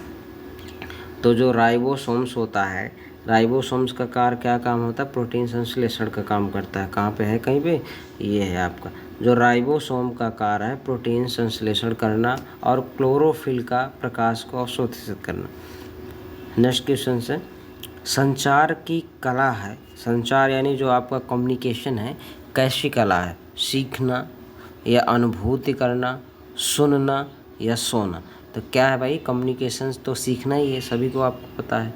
तो जो राइबोसोम्स होता है, राइबोसोम्स का कार्य क्या काम होता है? प्रोटीन संश्लेषण का काम करता है। कहाँ पे है? कहीं पे ये है आपका जो राइबोसोम का कार्य है, प्रोटीन संश्लेषण करना और क्लोरोफिल का प्रकाश को अवशोषित करना। नेक्स्ट क्वेश्चन है, संचार की कला है, संचार यानी जो आपका कम्युनिकेशन है, कैसी कला है? सीखना या अनुभूति करना, सुनना या सोना? तो क्या है भाई? कम्युनिकेशन तो सीखना ही है, सभी को आपको पता है।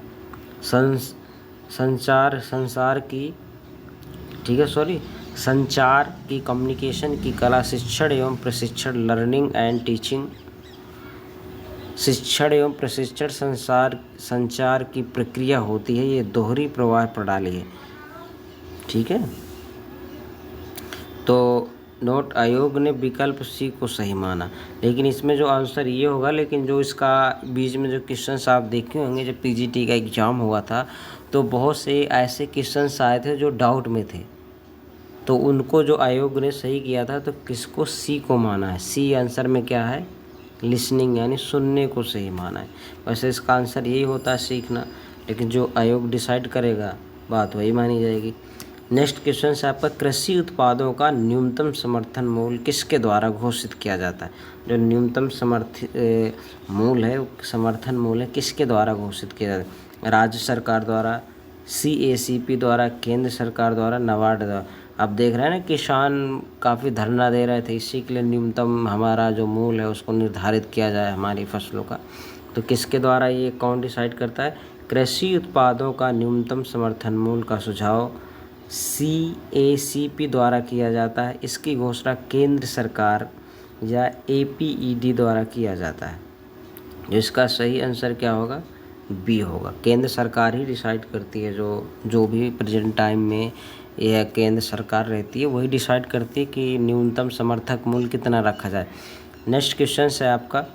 संचार की कम्युनिकेशन की कला शिक्षण एवं प्रशिक्षण, लर्निंग एंड टीचिंग, शिक्षण एवं प्रशिक्षण संचार की प्रक्रिया होती है। ये दोहरी प्रवाह प्रणाली है। ठीक है, तो नोट आयोग ने विकल्प सी को सही माना, लेकिन इसमें जो आंसर ये होगा, लेकिन जो इसका बीच में जो क्वेश्चन आप देखे होंगे जब पीजीटी का एग्ज़ाम हुआ था तो बहुत से ऐसे क्वेश्चन आए थे जो डाउट में थे, तो उनको जो आयोग ने सही किया था तो किसको सी को माना है। सी आंसर में क्या है, लिसनिंग यानी सुनने को सही माना है। वैसे इसका आंसर यही होता है सीखना, लेकिन जो आयोग डिसाइड करेगा बात वही मानी जाएगी। नेक्स्ट क्वेश्चन से आपका कृषि उत्पादों का न्यूनतम समर्थन मूल्य किसके द्वारा घोषित किया जाता है। जो न्यूनतम मूल्य है, समर्थन मूल्य है, किसके द्वारा घोषित किया जाता है। राज्य सरकार द्वारा, CACP द्वारा, केंद्र सरकार द्वारा, नाबार्ड द्वारा। अब देख रहे हैं ना, किसान काफ़ी धरना दे रहे थे इसी के लिए न्यूनतम हमारा जो मूल्य है उसको निर्धारित किया जाए हमारी फसलों का। तो किसके द्वारा ये कौन डिसाइड करता है। कृषि उत्पादों का न्यूनतम समर्थन मूल्य का सुझाव CACP द्वारा किया जाता है। इसकी घोषणा केंद्र सरकार या APED द्वारा किया जाता है। जो इसका सही आंसर क्या होगा, बी होगा। केंद्र सरकार ही डिसाइड करती है, जो भी प्रेजेंट टाइम में यह केंद्र सरकार रहती है वही डिसाइड करती है कि न्यूनतम समर्थक मूल्य कितना रखा जाए। नेक्स्ट क्वेश्चन है आपका,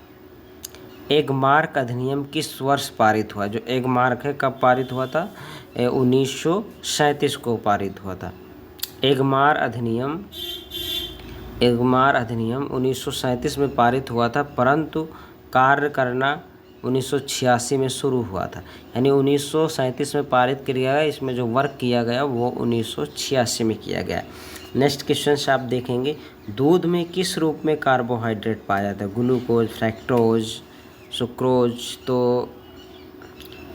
एगमार्क अधिनियम किस वर्ष पारित हुआ। जो एगमार्क है कब पारित हुआ था, 1937 को पारित हुआ था। एगमार अधिनियम 1937 में पारित हुआ था, परंतु कार्य करना 1986 में शुरू हुआ था। यानी 1937 में पारित किया गया, इसमें जो वर्क किया गया वो 1986 में किया गया। नेक्स्ट क्वेश्चन से आप देखेंगे, दूध में किस रूप में कार्बोहाइड्रेट पाया जाता है। Glucose, fructose, sucrose. तो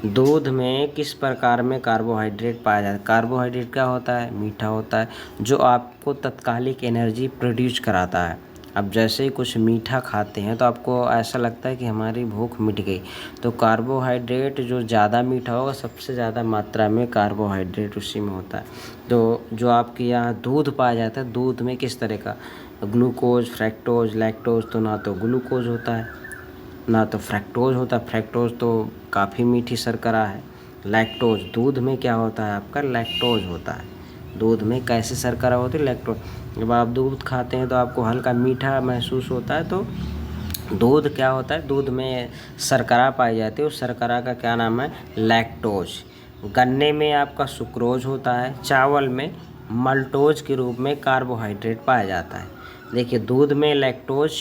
दूध में किस प्रकार में कार्बोहाइड्रेट पाया जाता है। कार्बोहाइड्रेट क्या होता है, मीठा होता है, जो आपको तत्कालिक एनर्जी प्रोड्यूस कराता है। अब जैसे ही कुछ मीठा खाते हैं तो आपको ऐसा लगता है कि हमारी भूख मिट गई। तो कार्बोहाइड्रेट जो ज़्यादा मीठा होगा, सबसे ज़्यादा मात्रा में कार्बोहाइड्रेट उसी में होता है। तो जो आपके यहाँ दूध पाया जाता है, दूध में किस तरह का, ग्लूकोज, फ्रैक्टोज, लैक्टोज। तो ना तो ग्लूकोज होता है ना तो फ्रैक्टोज होता है। फ्रैक्टोज तो काफ़ी मीठी शर्करा है। लैक्टोज, दूध में क्या होता है आपका, लैक्टोज होता है। दूध में कैसे शर्करा होती है, लैक्टोज। जब आप दूध खाते हैं तो आपको हल्का मीठा महसूस होता है, तो दूध क्या होता है, दूध में शर्करा पाई जाती है, उस शर्करा का क्या नाम है, लैक्टोज। गन्ने में आपका सुक्रोज होता है। चावल में मल्टोज के रूप में कार्बोहाइड्रेट पाया जाता है। देखिए, दूध में लैक्टोज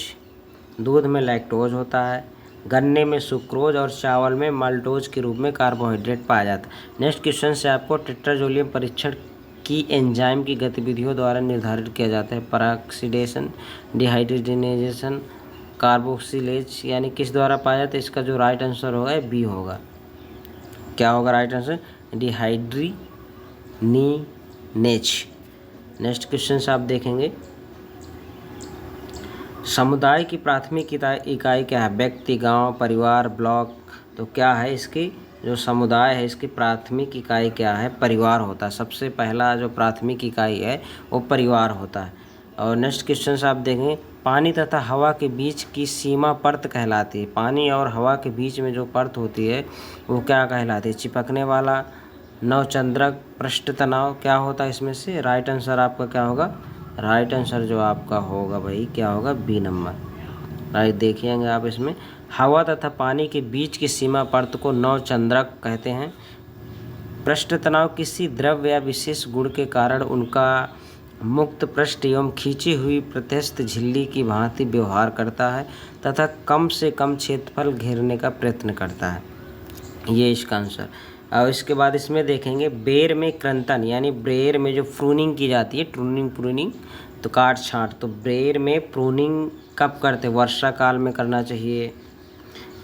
होता है, गन्ने में सुक्रोज और चावल में मल्टोज के रूप में कार्बोहाइड्रेट पाया जाता है। नेक्स्ट क्वेश्चन से आपको टेट्राजोलियम परीक्षण की एंजाइम की गतिविधियों द्वारा निर्धारित किया जाता है। पराक्सीडेशन, डिहाइड्रोजनेशन, कार्बोक्सिलेज, यानी किस द्वारा पाया जाता है। इसका जो राइट आंसर होगा बी होगा। क्या होगा right answer, dehydrogenase. Next question से आप देखेंगे, समुदाय की प्राथमिक इकाई क्या है। व्यक्ति, गांव, परिवार, ब्लॉक। तो क्या है इसकी, जो समुदाय है इसकी प्राथमिक इकाई क्या है, परिवार होता है। सबसे पहला जो प्राथमिक इकाई है वो परिवार होता है। और नेक्स्ट क्वेश्चन से आप देखें, पानी तथा हवा के बीच की सीमा परत कहलाती है। पानी और हवा के बीच में जो परत होती है वो क्या कहलाती है, चिपकने वाला, नवचंद्रक, पृष्ठ तनाव। क्या होता है इसमें से, राइट आंसर आपका क्या होगा, राइट आंसर जो आपका होगा भाई क्या होगा, बी नंबर। राइट देखिएगा आप, इसमें हवा तथा पानी के बीच की सीमा परत को नवचंद्रक कहते हैं। पृष्ठ तनाव किसी द्रव्य या विशेष गुण के कारण उनका मुक्त पृष्ठ एवं खींची हुई प्रत्यस्थ झिल्ली की भांति व्यवहार करता है तथा कम से कम क्षेत्रफल घेरने का प्रयत्न करता है। ये इसका आंसर। और इसके बाद इसमें देखेंगे, बेर में कृंतन, यानी बेर में जो प्रूनिंग की जाती है, प्रूनिंग तो काट छांट। तो बेर में प्रूनिंग कब करते हैं, वर्षा काल में करना चाहिए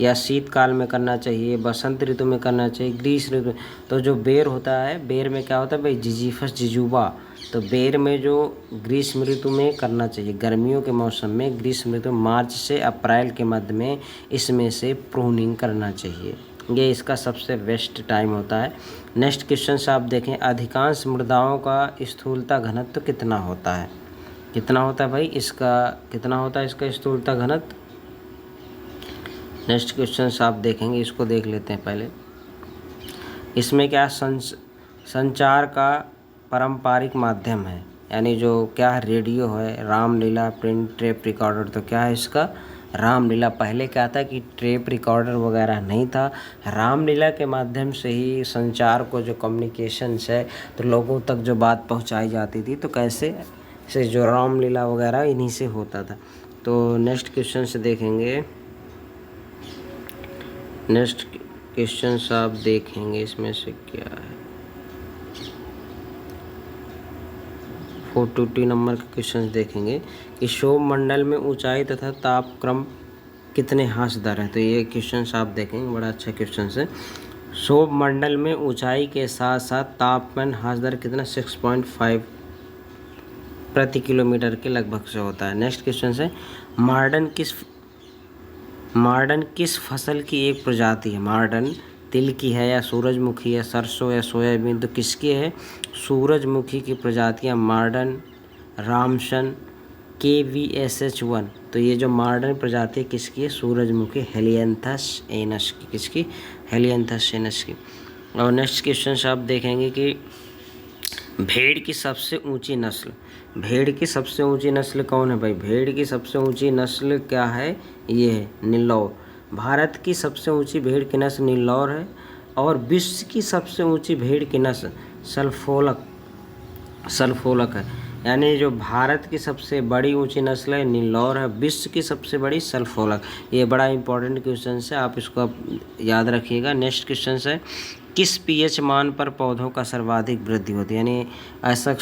या शीतकाल में करना चाहिए, बसंत ऋतु में करना चाहिए, ग्रीष्म ऋतु। तो जो बेर होता है, बेर में क्या होता है भाई, जिजीफस जिजुबा। तो बेर में जो ग्रीष्म ऋतु में करना चाहिए, गर्मियों के मौसम में, ग्रीष्म ऋतु मार्च से अप्रैल के मध्य में इसमें से प्रूनिंग करना चाहिए। ये इसका सबसे बेस्ट टाइम होता है। नेक्स्ट क्वेश्चन से आप देखें, अधिकांश मृदाओं का स्थूलता घनत्व कितना होता है। कितना होता है भाई इसका, कितना होता है इसका स्थूलता घनत्व। नेक्स्ट क्वेश्चन से आप देखेंगे, इसको देख लेते हैं पहले। इसमें क्या संचार का पारंपरिक माध्यम है, यानी जो क्या है रेडियो है, रामलीला प्रिंट टेप रिकॉर्डर। तो क्या है इसका रामलीला। पहले क्या था कि टेप रिकॉर्डर वगैरह नहीं था, रामलीला के माध्यम से ही संचार को जो कम्युनिकेशंस है तो लोगों तक जो बात पहुंचाई जाती थी, तो कैसे से जो रामलीला वगैरह इन्हीं से होता था। तो नेक्स्ट क्वेश्चन से देखेंगे, नेक्स्ट क्वेश्चन आप देखेंगे इसमें से क्या है 420 नंबर के क्वेश्चन देखेंगे कि शोभ मंडल में ऊंचाई तथा तापक्रम कितने ह्रास दर है। तो ये क्वेश्चन आप देखेंगे, बड़ा अच्छा क्वेश्चन है। शोभ मंडल में ऊंचाई के साथ साथ तापमान ह्रास दर कितना 6.5 प्रति किलोमीटर के लगभग से होता है। नेक्स्ट क्वेश्चन है मार्डन किस फसल की एक प्रजाति है। मार्डन तिल की है या सूरजमुखी है, सरसों या सोयाबीन। तो किसकी है सूरजमुखी की प्रजातियां मार्डन, रामसन, KVSH1। तो ये जो मार्डन प्रजाति किसकी है सूरजमुखी हेलियंथस एनस की, किसकी हेलियंथस एनस की। और नेक्स्ट क्वेश्चन आप देखेंगे कि भेड़ की सबसे ऊंची नस्ल, भेड़ की सबसे ऊंची नस्ल कौन है भाई। भेड़ की सबसे ऊंची नस्ल क्या है, ये है निल्लौर। भारत की सबसे ऊंची भेड़ की नस्ल निल्लौर है। और विश्व की सबसे ऊंची भेड़ की नस्ल सल्फोलक है। यानी जो भारत की सबसे बड़ी ऊंची नस्ल है निल्लौर है, विश्व की सबसे बड़ी सल्फोलक। ये बड़ा इंपॉर्टेंट क्वेश्चन है, आप इसको याद रखिएगा। नेक्स्ट क्वेश्चन है किस pH मान पर पौधों का सर्वाधिक वृद्धि होती है। यानी ऐसा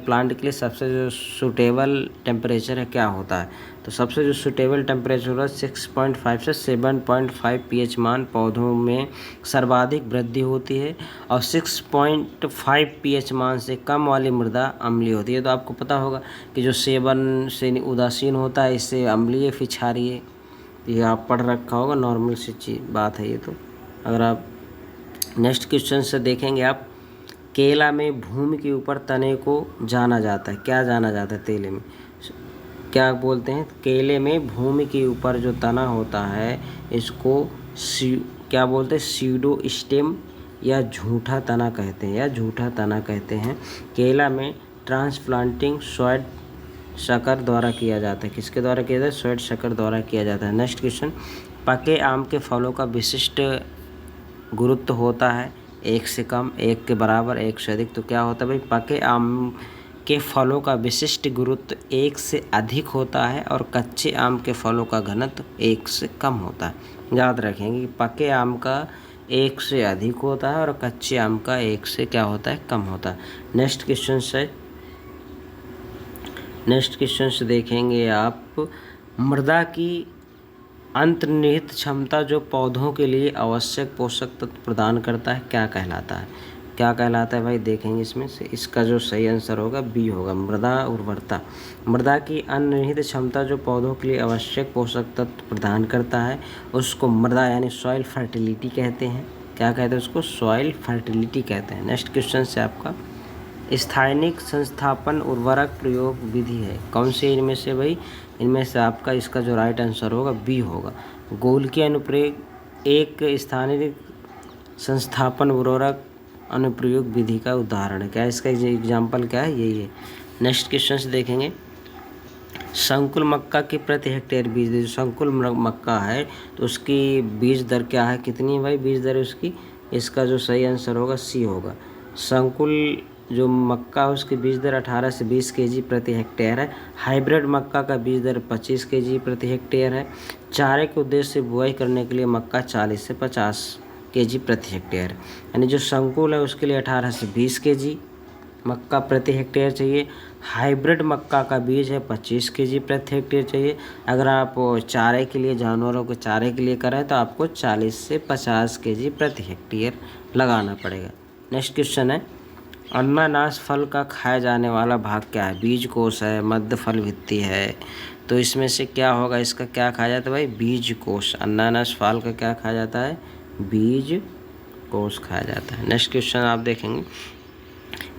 प्लांट के लिए सबसे जो सूटेबल टेम्परेचर है क्या होता है। तो सबसे जो सूटेबल टेम्परेचर है 6.5 से 7.5 pH मान पौधों में सर्वाधिक वृद्धि होती है। और 6.5 pH मान से कम वाली मृदा अम्लीय होती है। तो आपको पता होगा कि जो 7 से उदासीन होता है इससे अम्लीय फिर क्षारीय, ये आप पढ़ रखा होगा, नॉर्मल सी चीज बात है ये। तो अगर आप नेक्स्ट क्वेश्चन से देखेंगे आप केला में भूमि के ऊपर तने को जाना जाता है, क्या जाना जाता है तेले में, क्या बोलते हैं। केले में भूमि के ऊपर जो तना होता है इसको क्या बोलते हैं सीडो स्टेम या झूठा तना कहते हैं, या झूठा तना कहते हैं। केला में ट्रांसप्लांटिंग स्वेट शकर द्वारा किया जाता है, किसके द्वारा किया जाता है स्वेट शकर द्वारा किया जाता है। नेक्स्ट क्वेश्चन पके आम के फलों का विशिष्ट गुरुत्व होता है 1 से कम, 1 के बराबर, 1 से अधिक। तो क्या होता है भाई पके आम के फलों का विशिष्ट गुरुत्व 1 से अधिक होता है और कच्चे आम के फलों का घनत्व 1 से कम होता है। याद रखेंगे कि पके आम का 1 से अधिक होता है और कच्चे आम का 1 से क्या होता है कम होता है। नेक्स्ट क्वेश्चन से देखेंगे आप मृदा की अंतर्निहित क्षमता जो पौधों के लिए आवश्यक पोषक तत्व प्रदान करता है क्या कहलाता है। क्या कहलाता है भाई देखेंगे इसमें से, इसका जो सही आंसर होगा बी होगा मृदा उर्वरता। मृदा की अंतर्निहित क्षमता जो पौधों के लिए आवश्यक पोषक तत्व प्रदान करता है उसको मृदा यानी सॉइल फर्टिलिटी कहते हैं। क्या कहते हैं उसको सॉइल फर्टिलिटी कहते हैं। नेक्स्ट क्वेश्चन से आपका स्थानिक संस्थापन उर्वरक प्रयोग विधि है, कौन से इनमें से भाई, इनमें से आपका इसका जो राइट आंसर होगा बी होगा। गोल्की अनुप्रयोग एक स्थानिक संस्थापन उर्वरक अनुप्रयोग विधि का उदाहरण है। क्या इसका एग्जाम्पल क्या है, यही है। नेक्स्ट क्वेश्चन से देखेंगे संकुल मक्का की प्रति हेक्टेयर बीज दर, जो संकुल मक्का है तो उसकी बीज दर क्या है, कितनी है भाई बीज दर उसकी, इसका जो सही आंसर होगा सी होगा। संकुल जो मक्का है उसकी बीज दर 18 से 20 kg प्रति हेक्टेयर है। हाइब्रिड मक्का का बीज दर 25 kg प्रति हेक्टेयर है। चारे के उद्देश्य से बुआई करने के लिए मक्का 40 से 50 kg प्रति हेक्टेयर है। यानी जो संकुल है उसके लिए 18 से 20 kg मक्का प्रति हेक्टेयर चाहिए। हाइब्रिड मक्का का बीज है 25 kg प्रति हेक्टेयर चाहिए। अगर आप चारे के लिए जानवरों के चारे के लिए करें तो आपको 40 से 50 kg प्रति हेक्टेयर लगाना पड़ेगा। नेक्स्ट क्वेश्चन है अनानास फल का खाया जाने वाला भाग क्या है, बीज कोश है, मध्य फल भित्ति है। तो इसमें से क्या होगा, इसका क्या खाया जाता है भाई बीज कोश। अनानास फल का क्या खाया जाता है बीज कोश खाया जाता है। नेक्स्ट क्वेश्चन आप देखेंगे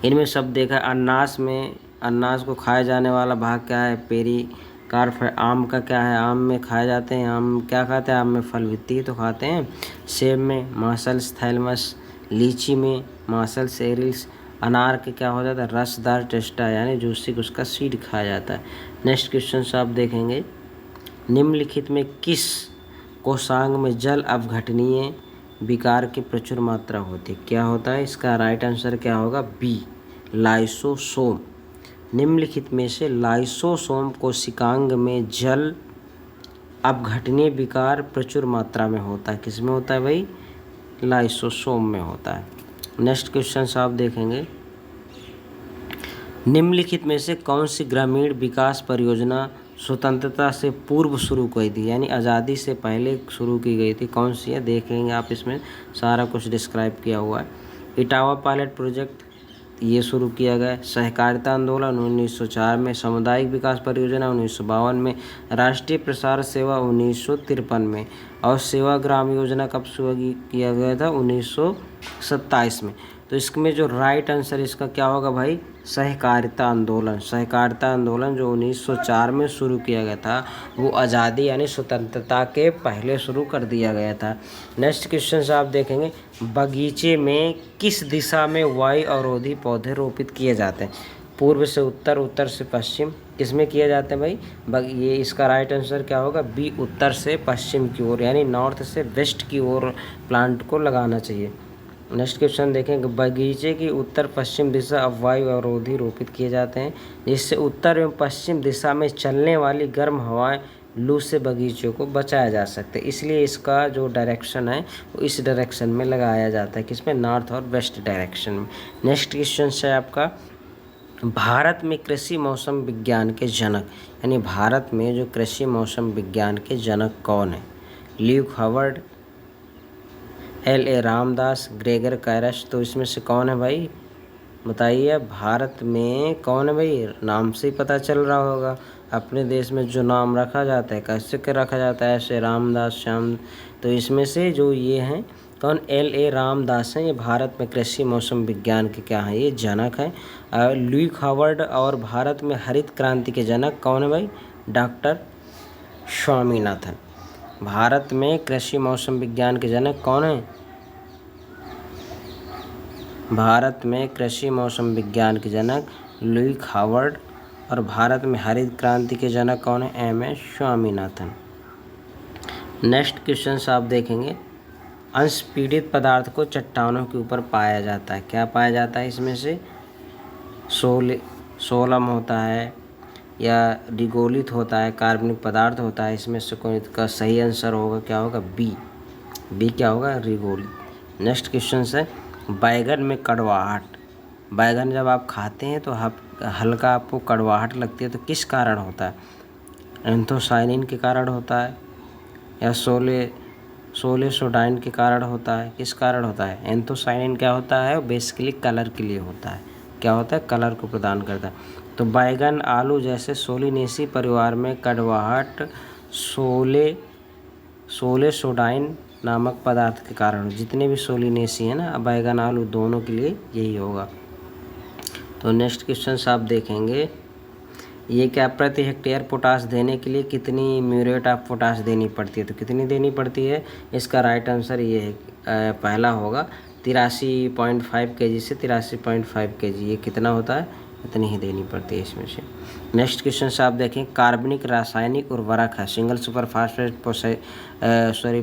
इनमें सब देखा अनानास में, अनानास को खाया जाने वाला भाग क्या है पेरिकार्प है। आम का क्या है, आम में खाए जाते हैं, आम क्या खाते हैं आम में फल भित्ति तो खाते हैं। सेब में मासल थैलमस, लीची में मासल सेरिल्स, अनार के क्या हो जाता है, रसदार टेस्टा यानी जूसी, उसका सीड खाया जाता है। नेक्स्ट क्वेश्चन से आप देखेंगे, निम्नलिखित में किस कोषांग में जल अपघटनीय विकार की प्रचुर मात्रा होती है? क्या होता है इसका राइट आंसर क्या होगा, बी लाइसोसोम। निम्नलिखित में से लाइसोसोम कोशिकांग में जल अपघटनीय विकार प्रचुर मात्रा में होता है। किस में होता है भाई, लाइसोसोम में होता है। नेक्स्ट क्वेश्चन से आप देखेंगे, निम्नलिखित में से कौन सी ग्रामीण विकास परियोजना स्वतंत्रता से पूर्व शुरू की थी, यानी आज़ादी से पहले शुरू की गई थी, कौन सी है देखेंगे आप, इसमें सारा कुछ डिस्क्राइब किया हुआ है। इटावा पायलट प्रोजेक्ट ये शुरू किया गया। सहकारिता आंदोलन 1904 में, सामुदायिक विकास परियोजना 1952 में, राष्ट्रीय प्रसार सेवा 1953 में, और सेवाग्राम योजना कब शुरू किया गया था, 1927 में। तो इसमें जो राइट आंसर इसका क्या होगा भाई, सहकारिता आंदोलन। सहकारिता आंदोलन जो 1904 में शुरू किया गया था, वो आज़ादी यानी स्वतंत्रता के पहले शुरू कर दिया गया था। नेक्स्ट क्वेश्चन से आप देखेंगे, बगीचे में किस दिशा में वायु अवरोधी पौधे रोपित किए जाते हैं? पूर्व से उत्तर, उत्तर से पश्चिम, किसमें किए जाते हैं भाई, ये इसका राइट आंसर क्या होगा, बी उत्तर से पश्चिम की ओर, यानी नॉर्थ से वेस्ट की ओर प्लांट को लगाना चाहिए। नेक्स्ट क्वेश्चन देखेंगे, बगीचे की उत्तर पश्चिम दिशा अब वायु अवरोधी रोपित किए जाते हैं, जिससे उत्तर एवं पश्चिम दिशा में चलने वाली गर्म हवाएं लू से बगीचों को बचाया जा सकता है। इसलिए इसका जो डायरेक्शन है वो इस डायरेक्शन में लगाया जाता है, किसमें, नॉर्थ और वेस्ट डायरेक्शन में। नेक्स्ट क्वेश्चन है आपका, भारत में कृषि मौसम विज्ञान के जनक, यानी भारत में जो कृषि मौसम विज्ञान के जनक कौन है? Luke Howard, L.A. Ramdas, Gregor Carus. तो इसमें से कौन है भाई, बताइए। भारत में कौन है भाई, नाम से ही पता चल रहा होगा। अपने देश में जो नाम रखा जाता है कैसे के रखा जाता है, ऐसे रामदास, श्याम। तो इसमें से जो ये हैं कौन, L.A. रामदास हैं, ये भारत में कृषि मौसम विज्ञान के क्या हैं, ये जनक हैं। ल्यूक हावर्ड और भारत में हरित क्रांति के जनक कौन है भाई, डॉक्टर स्वामीनाथन। भारत में कृषि मौसम विज्ञान के जनक कौन हैं, भारत में कृषि मौसम विज्ञान के जनक ल्यूक हावर्ड, और भारत में हरित क्रांति के जनक कौन है, M.S. स्वामीनाथन। नेक्स्ट क्वेश्चन आप देखेंगे, अंशपीड़ित पदार्थ को चट्टानों के ऊपर पाया जाता है। क्या पाया जाता है इसमें से, सोलम होता है या रिगोलित होता है, कार्बनिक पदार्थ होता है। इसमें से कोई का सही आंसर होगा क्या होगा, बी क्या होगा, रिगोलित। नेक्स्ट क्वेश्चन है, बैगन में कड़वाहट, बैगन जब आप खाते हैं तो हल्का आपको कड़वाहट लगती है, तो किस कारण होता है? एंथोसाइनिन के कारण होता है, या सोलेसोडाइन के कारण होता है, किस कारण होता है? एंथोसाइनिन क्या होता है, बेसिकली कलर के लिए होता है, क्या होता है, कलर को प्रदान करता है। तो बैगन, आलू जैसे सोलिनेसी परिवार में कड़वाहट सोलेसोडाइन नामक पदार्थ के कारण, जितने भी सोलिनेसी है ना, बैगन आलू दोनों के लिए यही होगा। तो नेक्स्ट क्वेश्चन आप देखेंगे, ये क्या, प्रति हेक्टेयर पोटास देने के लिए कितनी म्यूरेट ऑफ पोटास देनी पड़ती है? तो कितनी देनी पड़ती है, इसका राइट आंसर ये है, पहला होगा 83.5 kg से 83.5 kg। ये कितना होता है, इतनी ही देनी पड़ती है इसमें से। नेक्स्ट क्वेश्चन से आप देखें, कार्बनिक रासायनिक उर्वरक है, single super phosphate,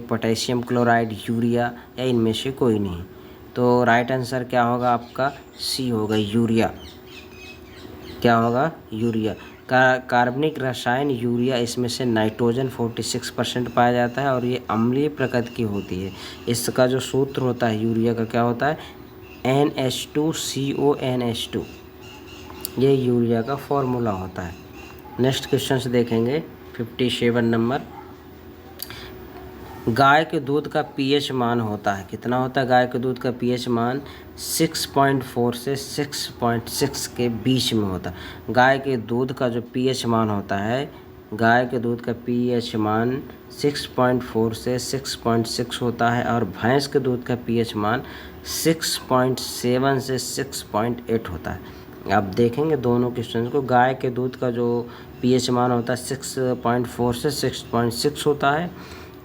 potassium chloride, urea, या इनमें से कोई नहीं। तो राइट आंसर क्या होगा आपका, सी होगा, यूरिया। क्या होगा, यूरिया। कार्बनिक रसायन यूरिया, इसमें से नाइट्रोजन 46% पाया जाता है, और ये अम्लीय प्रकृति की होती है। इसका जो सूत्र होता है यूरिया का, क्या होता है, NH2CONH2, ये यूरिया का फॉर्मूला होता है। नेक्स्ट क्वेश्चन से देखेंगे 57 नंबर, गाय के दूध का pH मान होता है, कितना होता है गाय के दूध का pH मान, 6.4 से 6.6 के बीच में होता है। गाय के दूध का जो pH मान होता है, गाय के दूध का pH मान 6.4 से 6.6 होता है, और भैंस के दूध का pH मान 6.7 से 6.8 होता है। आप देखेंगे दोनों क्वेश्चन को, गाय के दूध का जो pH मान होता है 6.4 से 6.6 होता है,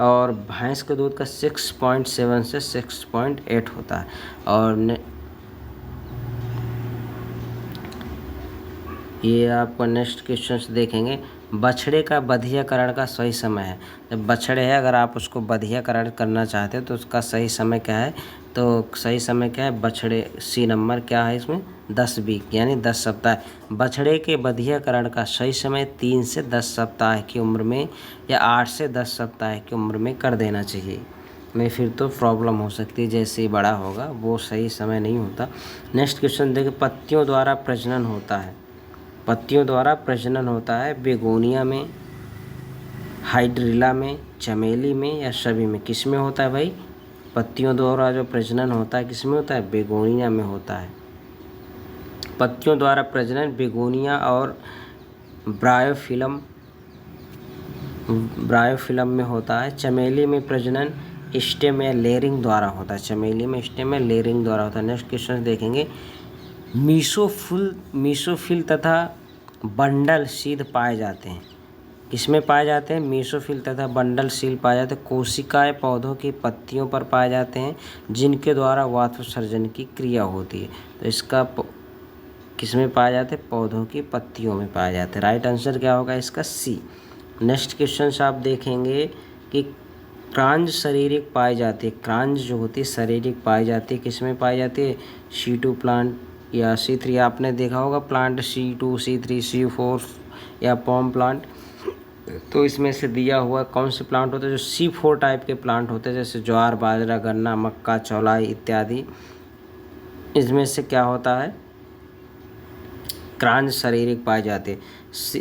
और भैंस के दूध का 6.7 से 6.8 होता है। और ये आपको नेक्स्ट क्वेश्चन देखेंगे, बछड़े का बधियाकरण का सही समय है। जब बछड़े है, अगर आप उसको बधियाकरण करना चाहते हो तो उसका सही समय क्या है? तो सही समय क्या है? बछड़े सी नंबर क्या है इसमें? 10 वीक यानी 10 सप्ताह। बछड़े के बधियाकरण का सही समय 3 से 10 सप्ताह की उम्र में या 8 से 10 सप्ताह की उम्र में कर देना चाहिए। नहीं फिर तो प्रॉब्लम हो सकती है, जैसे ही बड़ा होगा वो सही समय नहीं होता। नेक्स्ट क्वेश्चन देखिए, पत्तियों द्वारा प्रजनन होता है। पत्तियों द्वारा प्रजनन होता है बेगोनिया में, हाइड्रिला में, चमेली में या सभी में? किस में होता है भाई? पत्तियों द्वारा जो प्रजनन होता है किस में होता है? बेगोनिया में होता है। पत्तियों द्वारा प्रजनन बेगोनिया और ब्रायोफिलम में होता है। चमेली में प्रजनन स्टेम या लेयरिंग द्वारा होता है। चमेली में स्टेम या लेयरिंग द्वारा होता है। नेक्स्ट क्वेश्चन देखेंगे, मीसोफिल तथा बंडल सीध पाए जाते हैं। किसमें पाए जाते हैं? मीसोफिल तथा बंडल सील पाए जाते हैं। कोशिकाएं पौधों की पत्तियों पर पाए जाते हैं जिनके द्वारा वाष्पोत्सर्जन की क्रिया होती है। तो इसका किसमें पाए जाते हैं? पौधों की पत्तियों में पाए जाते हैं। राइट आंसर क्या होगा इसका? सी। नेक्स्ट क्वेश्चन आप देखेंगे कि क्रांज शारीरिक पाई जाती है। क्रांज जो होती है शारीरिक पाई जाती है, किसमें पाई जाती है? C2 प्लांट या C3। आपने देखा होगा प्लांट C2, C3, C4 या पॉम प्लांट। तो इसमें से दिया हुआ कौन से प्लांट होते हैं? जो C4 टाइप के प्लांट होते हैं, जैसे ज्वार, बाजरा, गन्ना, मक्का, चौलाई इत्यादि। इसमें से क्या होता है? क्रांज शारीरिक पाए जाते हैं।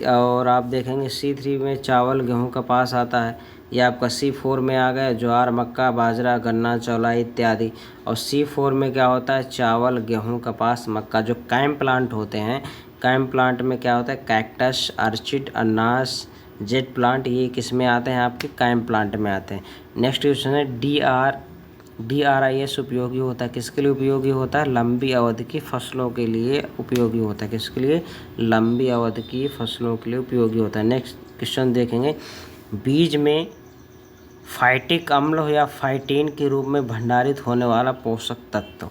और आप देखेंगे C3 में चावल, गेहूं, कपास आता है। ये आपका C4 में आ गया ज्वार, मक्का, बाजरा, गन्ना, चौलाई इत्यादि। और C4 में क्या होता है? चावल, गेहूं, कपास, मक्का। जो कैम प्लांट होते हैं, कैम प्लांट में क्या होता है? कैक्टस, अर्चिड, अनास, जेट प्लांट, ये किस में आते हैं? आपके कैम प्लांट में आते हैं। नेक्स्ट क्वेश्चन है, DRIS उपयोगी होता है। किसके लिए उपयोगी होता है? लंबी अवधि की फसलों के लिए उपयोगी होता है। किसके लिए? लंबी अवधि की फसलों के लिए उपयोगी होता है। नेक्स्ट क्वेश्चन देखेंगे, बीज में फाइटिक अम्ल या फाइटीन के रूप में भंडारित होने वाला पोषक तत्व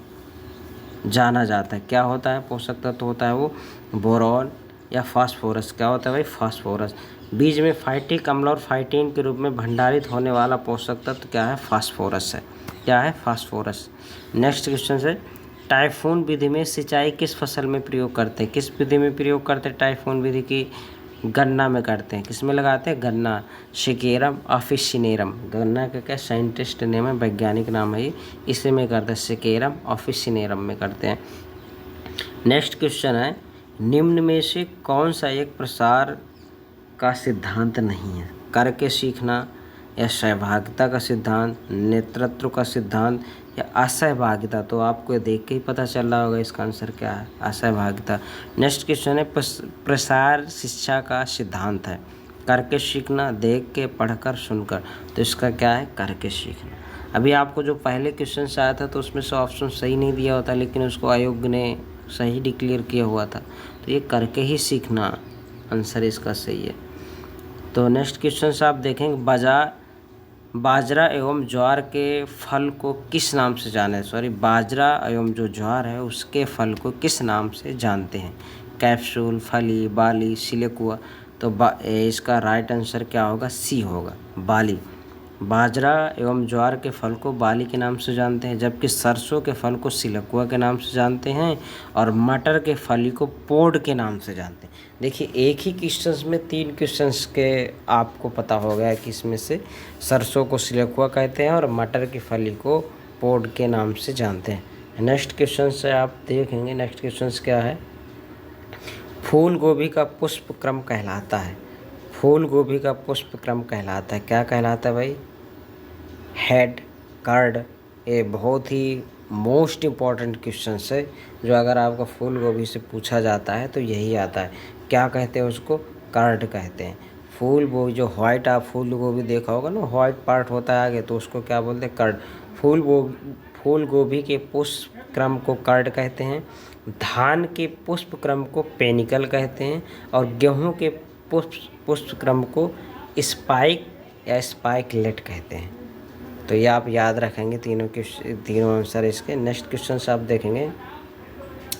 जाना जाता है। क्या होता है? पोषक तत्व होता है वो बोरॉन या फास्फोरस। क्या होता है भाई? फास्फोरस। बीज में फाइटिक अम्ल और फाइटीन के रूप में भंडारित होने वाला पोषक तत्व क्या है? फास्फोरस है। क्या है? फास्फोरस। नेक्स्ट क्वेश्चन है, टाइफून विधि में सिंचाई किस फसल में प्रयोग करते हैं? किस विधि में प्रयोग करते हैं टाइफून विधि की? गन्ना में करते हैं। किस में लगाते हैं? गन्ना। शिकेरम ऑफिसिनेरम, गन्ना का क्या साइंटिस्ट नेम है, वैज्ञानिक नाम है ये, इसे में करते हैं। शिकेरम ऑफिसिनेरम में करते हैं। नेक्स्ट क्वेश्चन है, निम्न में से कौन सा एक प्रसार का सिद्धांत नहीं है? करके सीखना या सहभागिता का सिद्धांत, नेतृत्व का सिद्धांत या असहभागिता? तो आपको देख के ही पता चल रहा होगा इसका आंसर क्या है, असहभागिता। नेक्स्ट क्वेश्चन है, प्रसार शिक्षा का सिद्धांत है। करके सीखना, देख के, पढ़कर, सुनकर। तो इसका क्या है? करके सीखना। अभी आपको जो पहले क्वेश्चन से आया था तो उसमें से ऑप्शन सही नहीं दिया होता, लेकिन उसको आयोग ने सही डिक्लेयर किया हुआ था। तो ये करके ही सीखना आंसर इसका सही है। तो नेक्स्ट क्वेश्चन से आप देखेंगे, बाजरा एवं ज्वार के फल को किस नाम से जाने? बाजरा एवं जो ज्वार है उसके फल को किस नाम से जानते हैं? कैप्सूल, फली, बाली, सिलिकुआ। तो इसका राइट आंसर क्या होगा? सी होगा, बाली। बाजरा एवं ज्वार के फल को बाली के नाम से जानते हैं, जबकि सरसों के फल को सिलकुआ के नाम से जानते हैं और मटर के फली को पोड के नाम से जानते हैं। देखिए एक ही क्वेश्चन में 3 क्वेश्चंस के आपको पता हो गया कि इसमें से सरसों को सिलकुआ कहते हैं और मटर की फली को पोड के नाम से जानते हैं। नेक्स्ट क्वेश्चन से आप देखेंगे, नेक्स्ट क्वेश्चन क्या है, फूल गोभी का पुष्प क्रम कहलाता है। फूल गोभी का पुष्प क्रम कहलाता है, क्या कहलाता है भाई? Head, curd. ये बहुत ही मोस्ट इम्पॉर्टेंट क्वेश्चन है, जो अगर आपका फूल गोभी से पूछा जाता है तो यही आता है। क्या कहते हैं उसको? कर्ड कहते हैं। फूल गोभी जो वाइट, आप फूल गोभी देखा होगा ना, वाइट पार्ट होता है आगे, तो उसको क्या बोलते हैं? कर्ड। फूल गोभी के पुष्प क्रम को कर्ड कहते हैं। धान के पुष्प क्रम को पेनिकल कहते हैं और गेहूँ के पुष्प क्रम को स्पाइक या स्पाइकलेट कहते हैं। तो ये आप याद रखेंगे तीनों आंसर इसके। नेक्स्ट क्वेश्चन आप देखेंगे,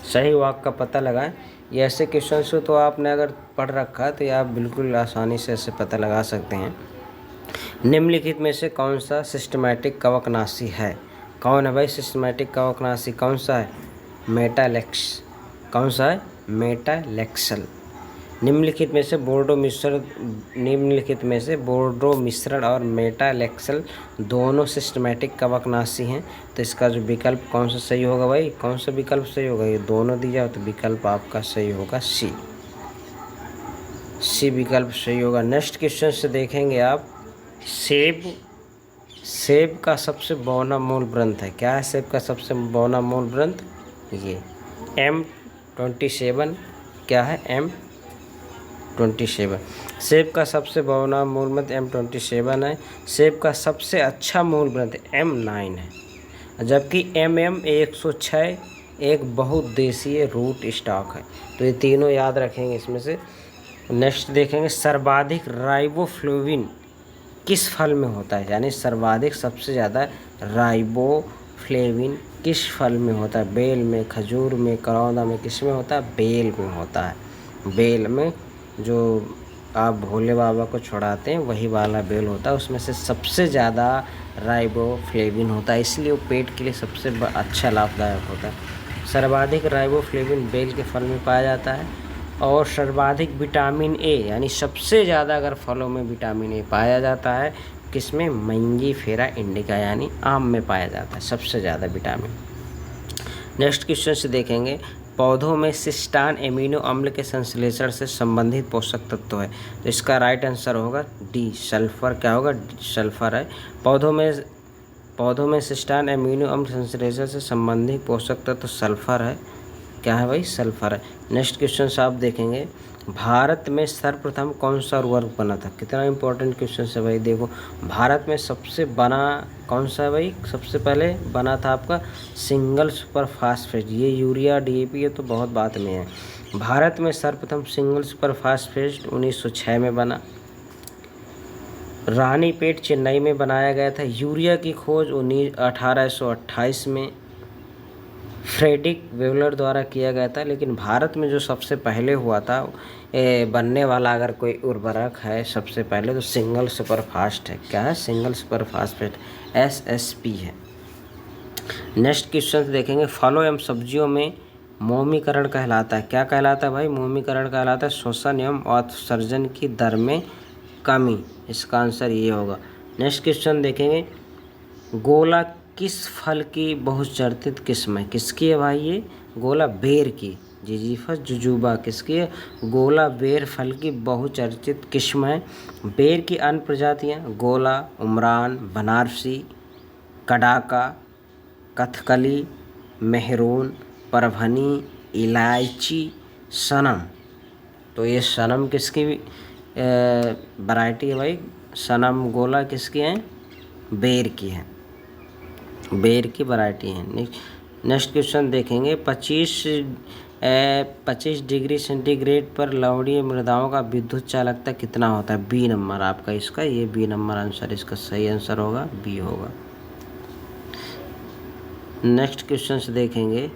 सही वाक्य का पता लगाएं। ये ऐसे क्वेश्चन हो तो आपने अगर पढ़ रखा है तो ये आप बिल्कुल आसानी से ऐसे पता लगा सकते हैं। निम्नलिखित में से कौन सा सिस्टमैटिक कवकनाशी है? कौन है भाई सिस्टमैटिक कवकनाशी? कौन सा है? मेटालेक्स। कौन सा है? मेटालेक्सल। निम्नलिखित में से बोर्डो मिश्रण और मेटालेक्सल दोनों सिस्टमैटिक कवकनाशी हैं। तो इसका जो विकल्प कौन सा सही होगा भाई? कौन सा विकल्प सही होगा? ये दोनों दिया तो विकल्प आपका सही होगा सी विकल्प सही होगा। नेक्स्ट क्वेश्चन से देखेंगे आप, सेब का सबसे बौना मूल ग्रंथ है। क्या है सेब का सबसे बौना मूल ग्रंथ? ये M27। क्या है? M27। सेब का सबसे बौना मूल ग्रंथ M27 है। सेब का सबसे अच्छा मूल ग्रंथ M9 है, जबकि MM106 एक बहुउद्देशीय रूट स्टॉक है। तो ये तीनों याद रखेंगे इसमें से। नेक्स्ट देखेंगे, सर्वाधिक राइबोफ्लेविन किस फल में होता है? यानी सर्वाधिक सबसे ज़्यादा राइबोफ्लेविन किस फल में होता है? बेल में, खजूर में, करौंदा में, किस में होता है? बेल में होता है। बेल में, जो आप भोले बाबा को चढ़ाते हैं वही वाला बेल होता है, उसमें से सबसे ज़्यादा राइबोफ्लेविन होता है, इसलिए वो पेट के लिए सबसे अच्छा लाभदायक होता है। सर्वाधिक राइबोफ्लेविन बेल के फल में पाया जाता है। और सर्वाधिक विटामिन ए, यानी सबसे ज़्यादा अगर फलों में विटामिन ए पाया जाता है किसमें? मंजीफेरा इंडिका, यानी आम में पाया जाता है सबसे ज़्यादा विटामिन। नेक्स्ट क्वेश्चन से देखेंगे, पौधों में सिस्टान एमिनो अम्ल के संश्लेषण से संबंधित पोषक तत्व है। तो इसका राइट आंसर होगा डी, सल्फर। क्या होगा? सल्फर है। पौधों में सिस्टान एमिनो अम्ल संश्लेषण से संबंधित पोषक तत्व सल्फर है। क्या है भाई? सल्फर है। नेक्स्ट क्वेश्चन से आप देखेंगे, भारत में सर्वप्रथम कौन सा उर्वरक बना था? कितना इंपॉर्टेंट क्वेश्चन है भाई। देखो, भारत में सबसे बना कौन सा है भाई? सबसे पहले बना था आपका सिंगल सुपर फास्फेट। ये यूरिया DAP ये तो बहुत बाद में है। भारत में सर्वप्रथम सिंगल सुपर फास्फेट 1906 में बना। रानीपेट चेन्नई में बनाया गया था। यूरिया की खोज 1828 में फ्रेडरिक वेवलर द्वारा किया गया था। लेकिन भारत में जो सबसे पहले हुआ था बनने वाला अगर कोई उर्वरक है सबसे पहले तो सिंगल सुपरफास्ट है। क्या है? सिंगल सुपरफास्फेट, SSP है। नेक्स्ट क्वेश्चन देखेंगे, फलों एवं सब्जियों में मोमीकरण कहलाता है। क्या कहलाता है भाई? मोमीकरण कहलाता है शोषण एवं उत्सर्जन की दर में कमी। इसका आंसर ये होगा। नेक्स्ट क्वेश्चन देखेंगे, गोला किस फल की बहुचर्चित किस्म है? किसकी है भाई? ये गोला बेर की। जिजीफस जुजुबा किसकी है? गोला बेर फल की बहुचर्चित किस्म है। बेर की अन्य प्रजातियाँ गोला, उमरान, बनारसी, कडाका, कथकली, मेहरून, परभनी, इलायची, सनम। तो ये सनम किसकी वैरायटी है भाई? सनम गोला किसकी है? बेर की है। बेर की वैरायटी है। नेक्स्ट क्वेश्चन देखेंगे, 25 डिग्री सेंटीग्रेड पर लवणीय मृदाओं का विद्युत चालकता कितना होता है? बी नंबर आपका इसका, ये बी नंबर आंसर, इसका सही आंसर होगा बी होगा। नेक्स्ट क्वेश्चन से देखेंगे,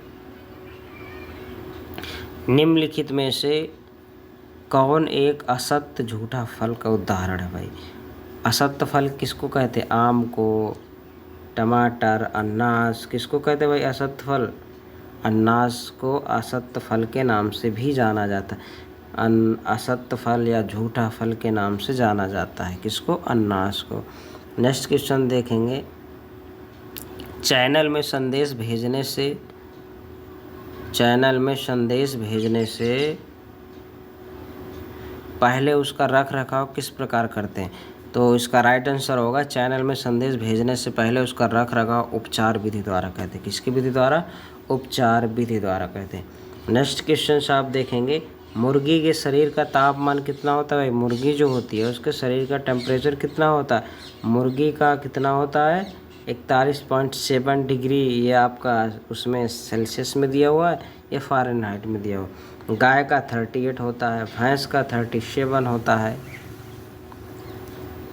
निम्नलिखित में से कौन एक असत्य झूठा फल का उदाहरण है भाई? असत्य फल किसको कहते हैं? आम को, टमाटर, अनानास किसको कहते हैं भाई? असत्य फल। अनानास को असत्य फल के नाम से भी जाना जाता है। असत्य फल या झूठा फल के नाम से जाना जाता है किसको? अनानास को। नेक्स्ट क्वेश्चन देखेंगे, चैनल में संदेश भेजने से पहले उसका रख रखाव किस प्रकार करते हैं? तो इसका राइट आंसर होगा, चैनल में संदेश भेजने से पहले उसका रख रखाव उपचार विधि द्वारा कहते हैं। किसकी विधि द्वारा? उपचार विधि द्वारा कहते हैं। नेक्स्ट क्वेश्चन से आप देखेंगे, मुर्गी के शरीर का तापमान कितना होता है भाई? मुर्गी जो होती है उसके शरीर का टेम्परेचर कितना होता है? मुर्गी का कितना होता है? 41.7 डिग्री। ये आपका उसमें सेल्सियस में दिया हुआ है, ये फ़ारेनहाइट में दिया हुआ। गाय का 38 होता है, भैंस का 37 होता है।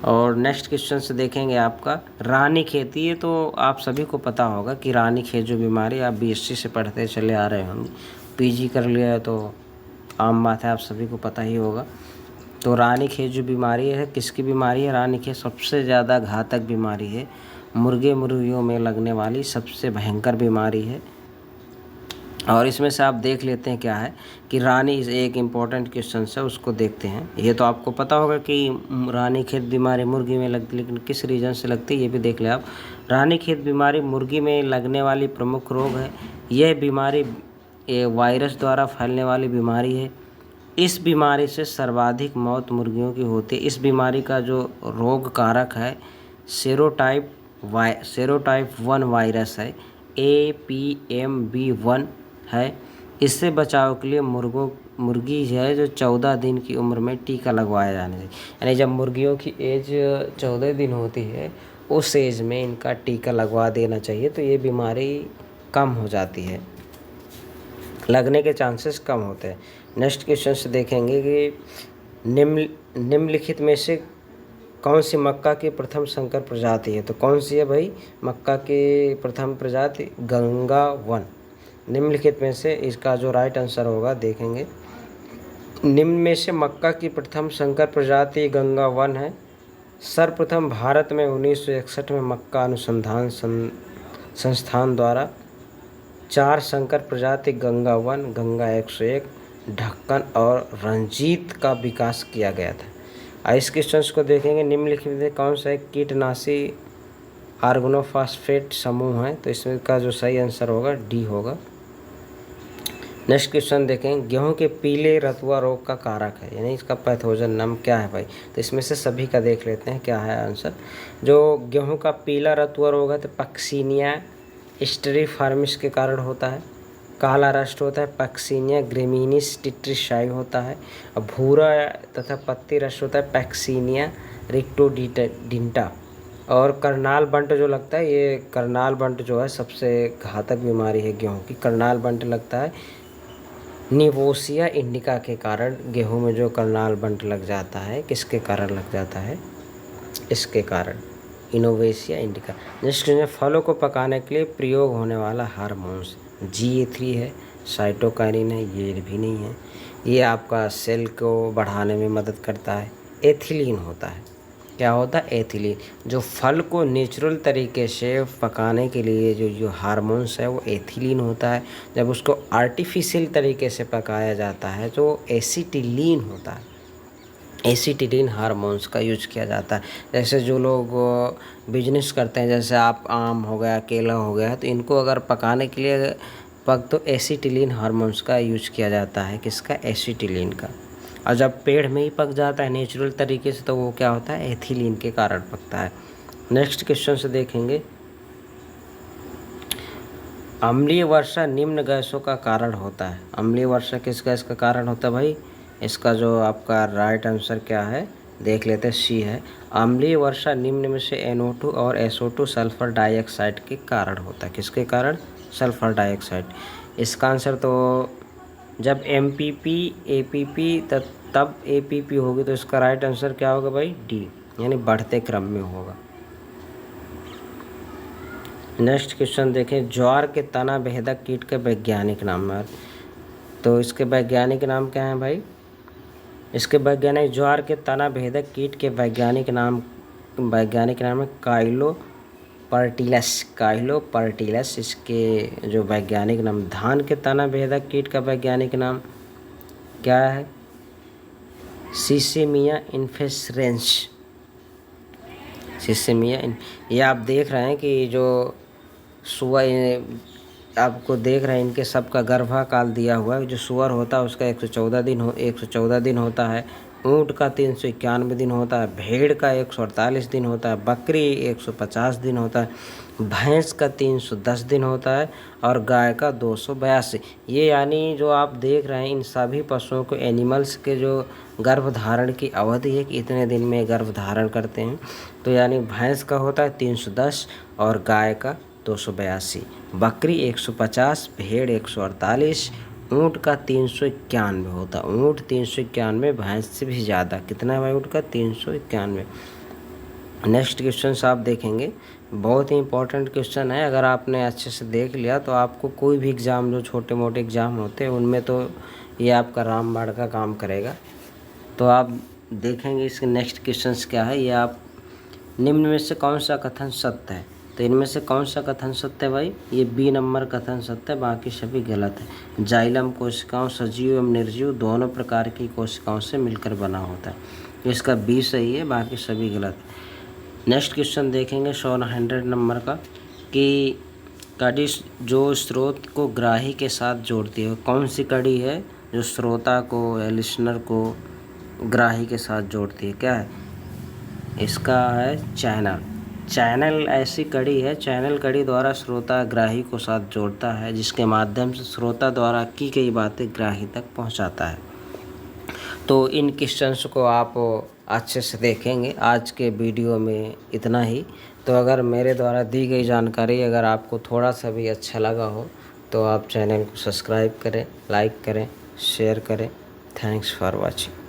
और नेक्स्ट क्वेश्चन से देखेंगे आपका रानीखेत। ये तो आप सभी को पता होगा कि रानीखेत जो बीमारी आप BSc से पढ़ते चले आ रहे होंगे पीजी कर लिया है तो आम बात है, आप सभी को पता ही होगा। तो रानीखेत जो बीमारी है, किसकी बीमारी है? रानीखेत सबसे ज़्यादा घातक बीमारी है, मुर्गियों में लगने वाली सबसे भयंकर बीमारी है। और इसमें से आप देख लेते हैं क्या है कि रानी एक इम्पॉर्टेंट क्वेश्चन है, उसको देखते हैं। ये तो आपको पता होगा कि रानीखेत बीमारी मुर्गी में लगती, लेकिन किस रीजन से लगती है ये भी देख लें आप। रानीखेत बीमारी मुर्गी में लगने वाली प्रमुख रोग है। यह बीमारी वायरस द्वारा फैलने वाली बीमारी है। इस बीमारी से सर्वाधिक मौत मुर्गियों की होती है। इस बीमारी का जो रोग कारक है सेरोटाइप 1 वायरस है, APMB1 है। इससे बचाव के लिए मुर्गी है जो 14 दिन की उम्र में टीका लगवाया जाना चाहिए। यानी जब मुर्गियों की एज 14 दिन होती है उस एज में इनका टीका लगवा देना चाहिए, तो ये बीमारी कम हो जाती है, लगने के चांसेस कम होते हैं। नेक्स्ट क्वेश्चन से देखेंगे कि निम्नलिखित में से कौन सी मक्का की प्रथम संकर प्रजाति है? तो कौन सी है भाई मक्का की प्रथम प्रजाति? गंगा 1। निम्नलिखित में से इसका जो राइट आंसर होगा देखेंगे। निम्न में से मक्का की प्रथम संकर प्रजाति गंगा 1 है। सर्वप्रथम भारत में 1961 में मक्का अनुसंधान संस्थान द्वारा 4 संकर प्रजाति गंगा 1, गंगा 101, ढक्कन और रंजीत का विकास किया गया था। इस क्वेश्चन को देखेंगे। निम्नलिखित में कौन सा एक कीटनाशी ऑर्गेनोफॉस्फेट समूह है? तो इसमें का जो सही आंसर होगा डी होगा। नेक्स्ट क्वेश्चन देखें। गेहूं के पीले रतुआ रोग का कारक है, यानी इसका पैथोजन नाम क्या है भाई? तो इसमें से सभी का देख लेते हैं क्या है आंसर। जो गेहूं का पीला रतुआ रोग है तो पक्सीनिया स्टेरिफॉर्मिस के कारण होता है। काला रस्ट होता है पैक्सीनिया ग्रेमिनिस टिट्रिशाई होता है। और भूरा तथा पत्ती रस्ट होता है पैक्सीनिया रिक्टोडिंटा। और करनाल बंट जो लगता है, ये करनाल बंट जो है सबसे घातक बीमारी है गेहूं की। करनाल बंट लगता है निवोसिया इंडिका के कारण। गेहूं में जो करनाल बंट लग जाता है किसके कारण लग जाता है? इसके कारण, इनोवेसिया इंडिका। नेक्स्ट में फलों को पकाने के लिए प्रयोग होने वाला हार्मोन्स GA3 है, साइटोकाइनिन है, ये भी नहीं है। ये आपका सेल को बढ़ाने में मदद करता है। एथिलीन होता है। क्या होता है? एथिलीन। जो फल को नेचुरल तरीके से पकाने के लिए जो हार्मोन्स है वो एथिलीन होता है। जब उसको आर्टिफिशियल तरीके से पकाया जाता है तो एसिटिलीन होता है। एसिटिलीन हार्मोन्स का यूज किया जाता है। जैसे जो लोग बिजनेस करते हैं, जैसे आप आम हो गया, केला हो गया, तो इनको अगर पकाने के लिए तो एसिटिलीन हार्मोन्स का यूज किया जाता है। किसका? एसिटिलीन का। और जब पेड़ में ही पक जाता है नेचुरल तरीके से तो वो क्या होता है? एथिलीन के कारण पकता है। नेक्स्ट क्वेश्चन से देखेंगे। अम्लीय वर्षा निम्न गैसों का कारण होता है। अम्लीय वर्षा किस गैस का कारण होता है भाई? इसका जो आपका राइट आंसर क्या है देख लेते हैं, सी है। अम्लीय वर्षा निम्न में से NO2 और SO2 सल्फर डाइऑक्साइड के कारण होता है। किसके कारण? Sulphur dioxide. इसका आंसर तो जब MPP APP तब APP होगी, तो इसका राइट आंसर क्या होगा भाई? डी, यानी बढ़ते क्रम में होगा। नेक्स्ट क्वेश्चन देखें। ज्वार के तना बेधक कीट के वैज्ञानिक नाम है। तो इसके वैज्ञानिक नाम क्या है भाई? इसके वैज्ञानिक ज्वार के तना भेदक कीट के वैज्ञानिक नाम है काइलोपर्टिलस। इसके जो वैज्ञानिक नाम। धान के तना भेदक कीट का वैज्ञानिक नाम क्या है? सिसेमिया इन्फेरेंस। ये आप देख रहे हैं कि जो सुअर आपको देख रहे हैं, इनके सबका गर्भाकाल दिया हुआ है। जो सुअर होता है उसका 114 दिन होता है। ऊँट का 391 दिन होता है। भेड़ का 148 दिन होता है। बकरी 150 दिन होता है। भैंस का 310 दिन होता है और गाय का 282। ये यानी जो आप देख रहे हैं इन सभी पशुओं को, एनिमल्स के जो गर्भधारण की अवधि है कि इतने दिन में गर्भधारण करते हैं। तो यानी भैंस का होता है 310 और गाय का 282, बकरी 150, भेड़ 148, ऊँट का 391 होता है। ऊँट 391, भैंस से भी ज़्यादा। कितना है भाई ऊँट का? 391। नेक्स्ट क्वेश्चन आप देखेंगे। बहुत ही इम्पोर्टेंट क्वेश्चन है। अगर आपने अच्छे से देख लिया तो आपको कोई भी एग्ज़ाम, जो छोटे मोटे एग्ज़ाम होते हैं उनमें तो ये आपका रामबाण का काम करेगा। तो आप देखेंगे इसके नेक्स्ट क्वेश्चंस क्या है। ये आप निम्न में से कौन सा कथन सत्य है। तो इनमें से कौन सा कथन सत्य है भाई, ये बी नंबर कथन सत्य है, बाकी सभी गलत है। जाइलम कोशिकाओं सजीव एवं निर्जीव दोनों प्रकार की कोशिकाओं से मिलकर बना होता है। इसका बी सही है, बाकी सभी गलत है। नेक्स्ट क्वेश्चन देखेंगे 100 नंबर का, कि कड़ी जो स्रोत को ग्राही के साथ जोड़ती है, कौन सी कड़ी है जो श्रोता को या लिसनर को ग्राही के साथ जोड़ती है, क्या है इसका है चैनल। चैनल ऐसी कड़ी है, चैनल कड़ी द्वारा श्रोता ग्राही को साथ जोड़ता है, जिसके माध्यम से श्रोता द्वारा की गई बातें ग्राही तक पहुंचाता है। तो इन क्वेश्चंस को आप अच्छे से देखेंगे। आज के वीडियो में इतना ही। तो अगर मेरे द्वारा दी गई जानकारी अगर आपको थोड़ा सा भी अच्छा लगा हो तो आप चैनल को सब्सक्राइब करें, लाइक करें, शेयर करें। Thanks for watching.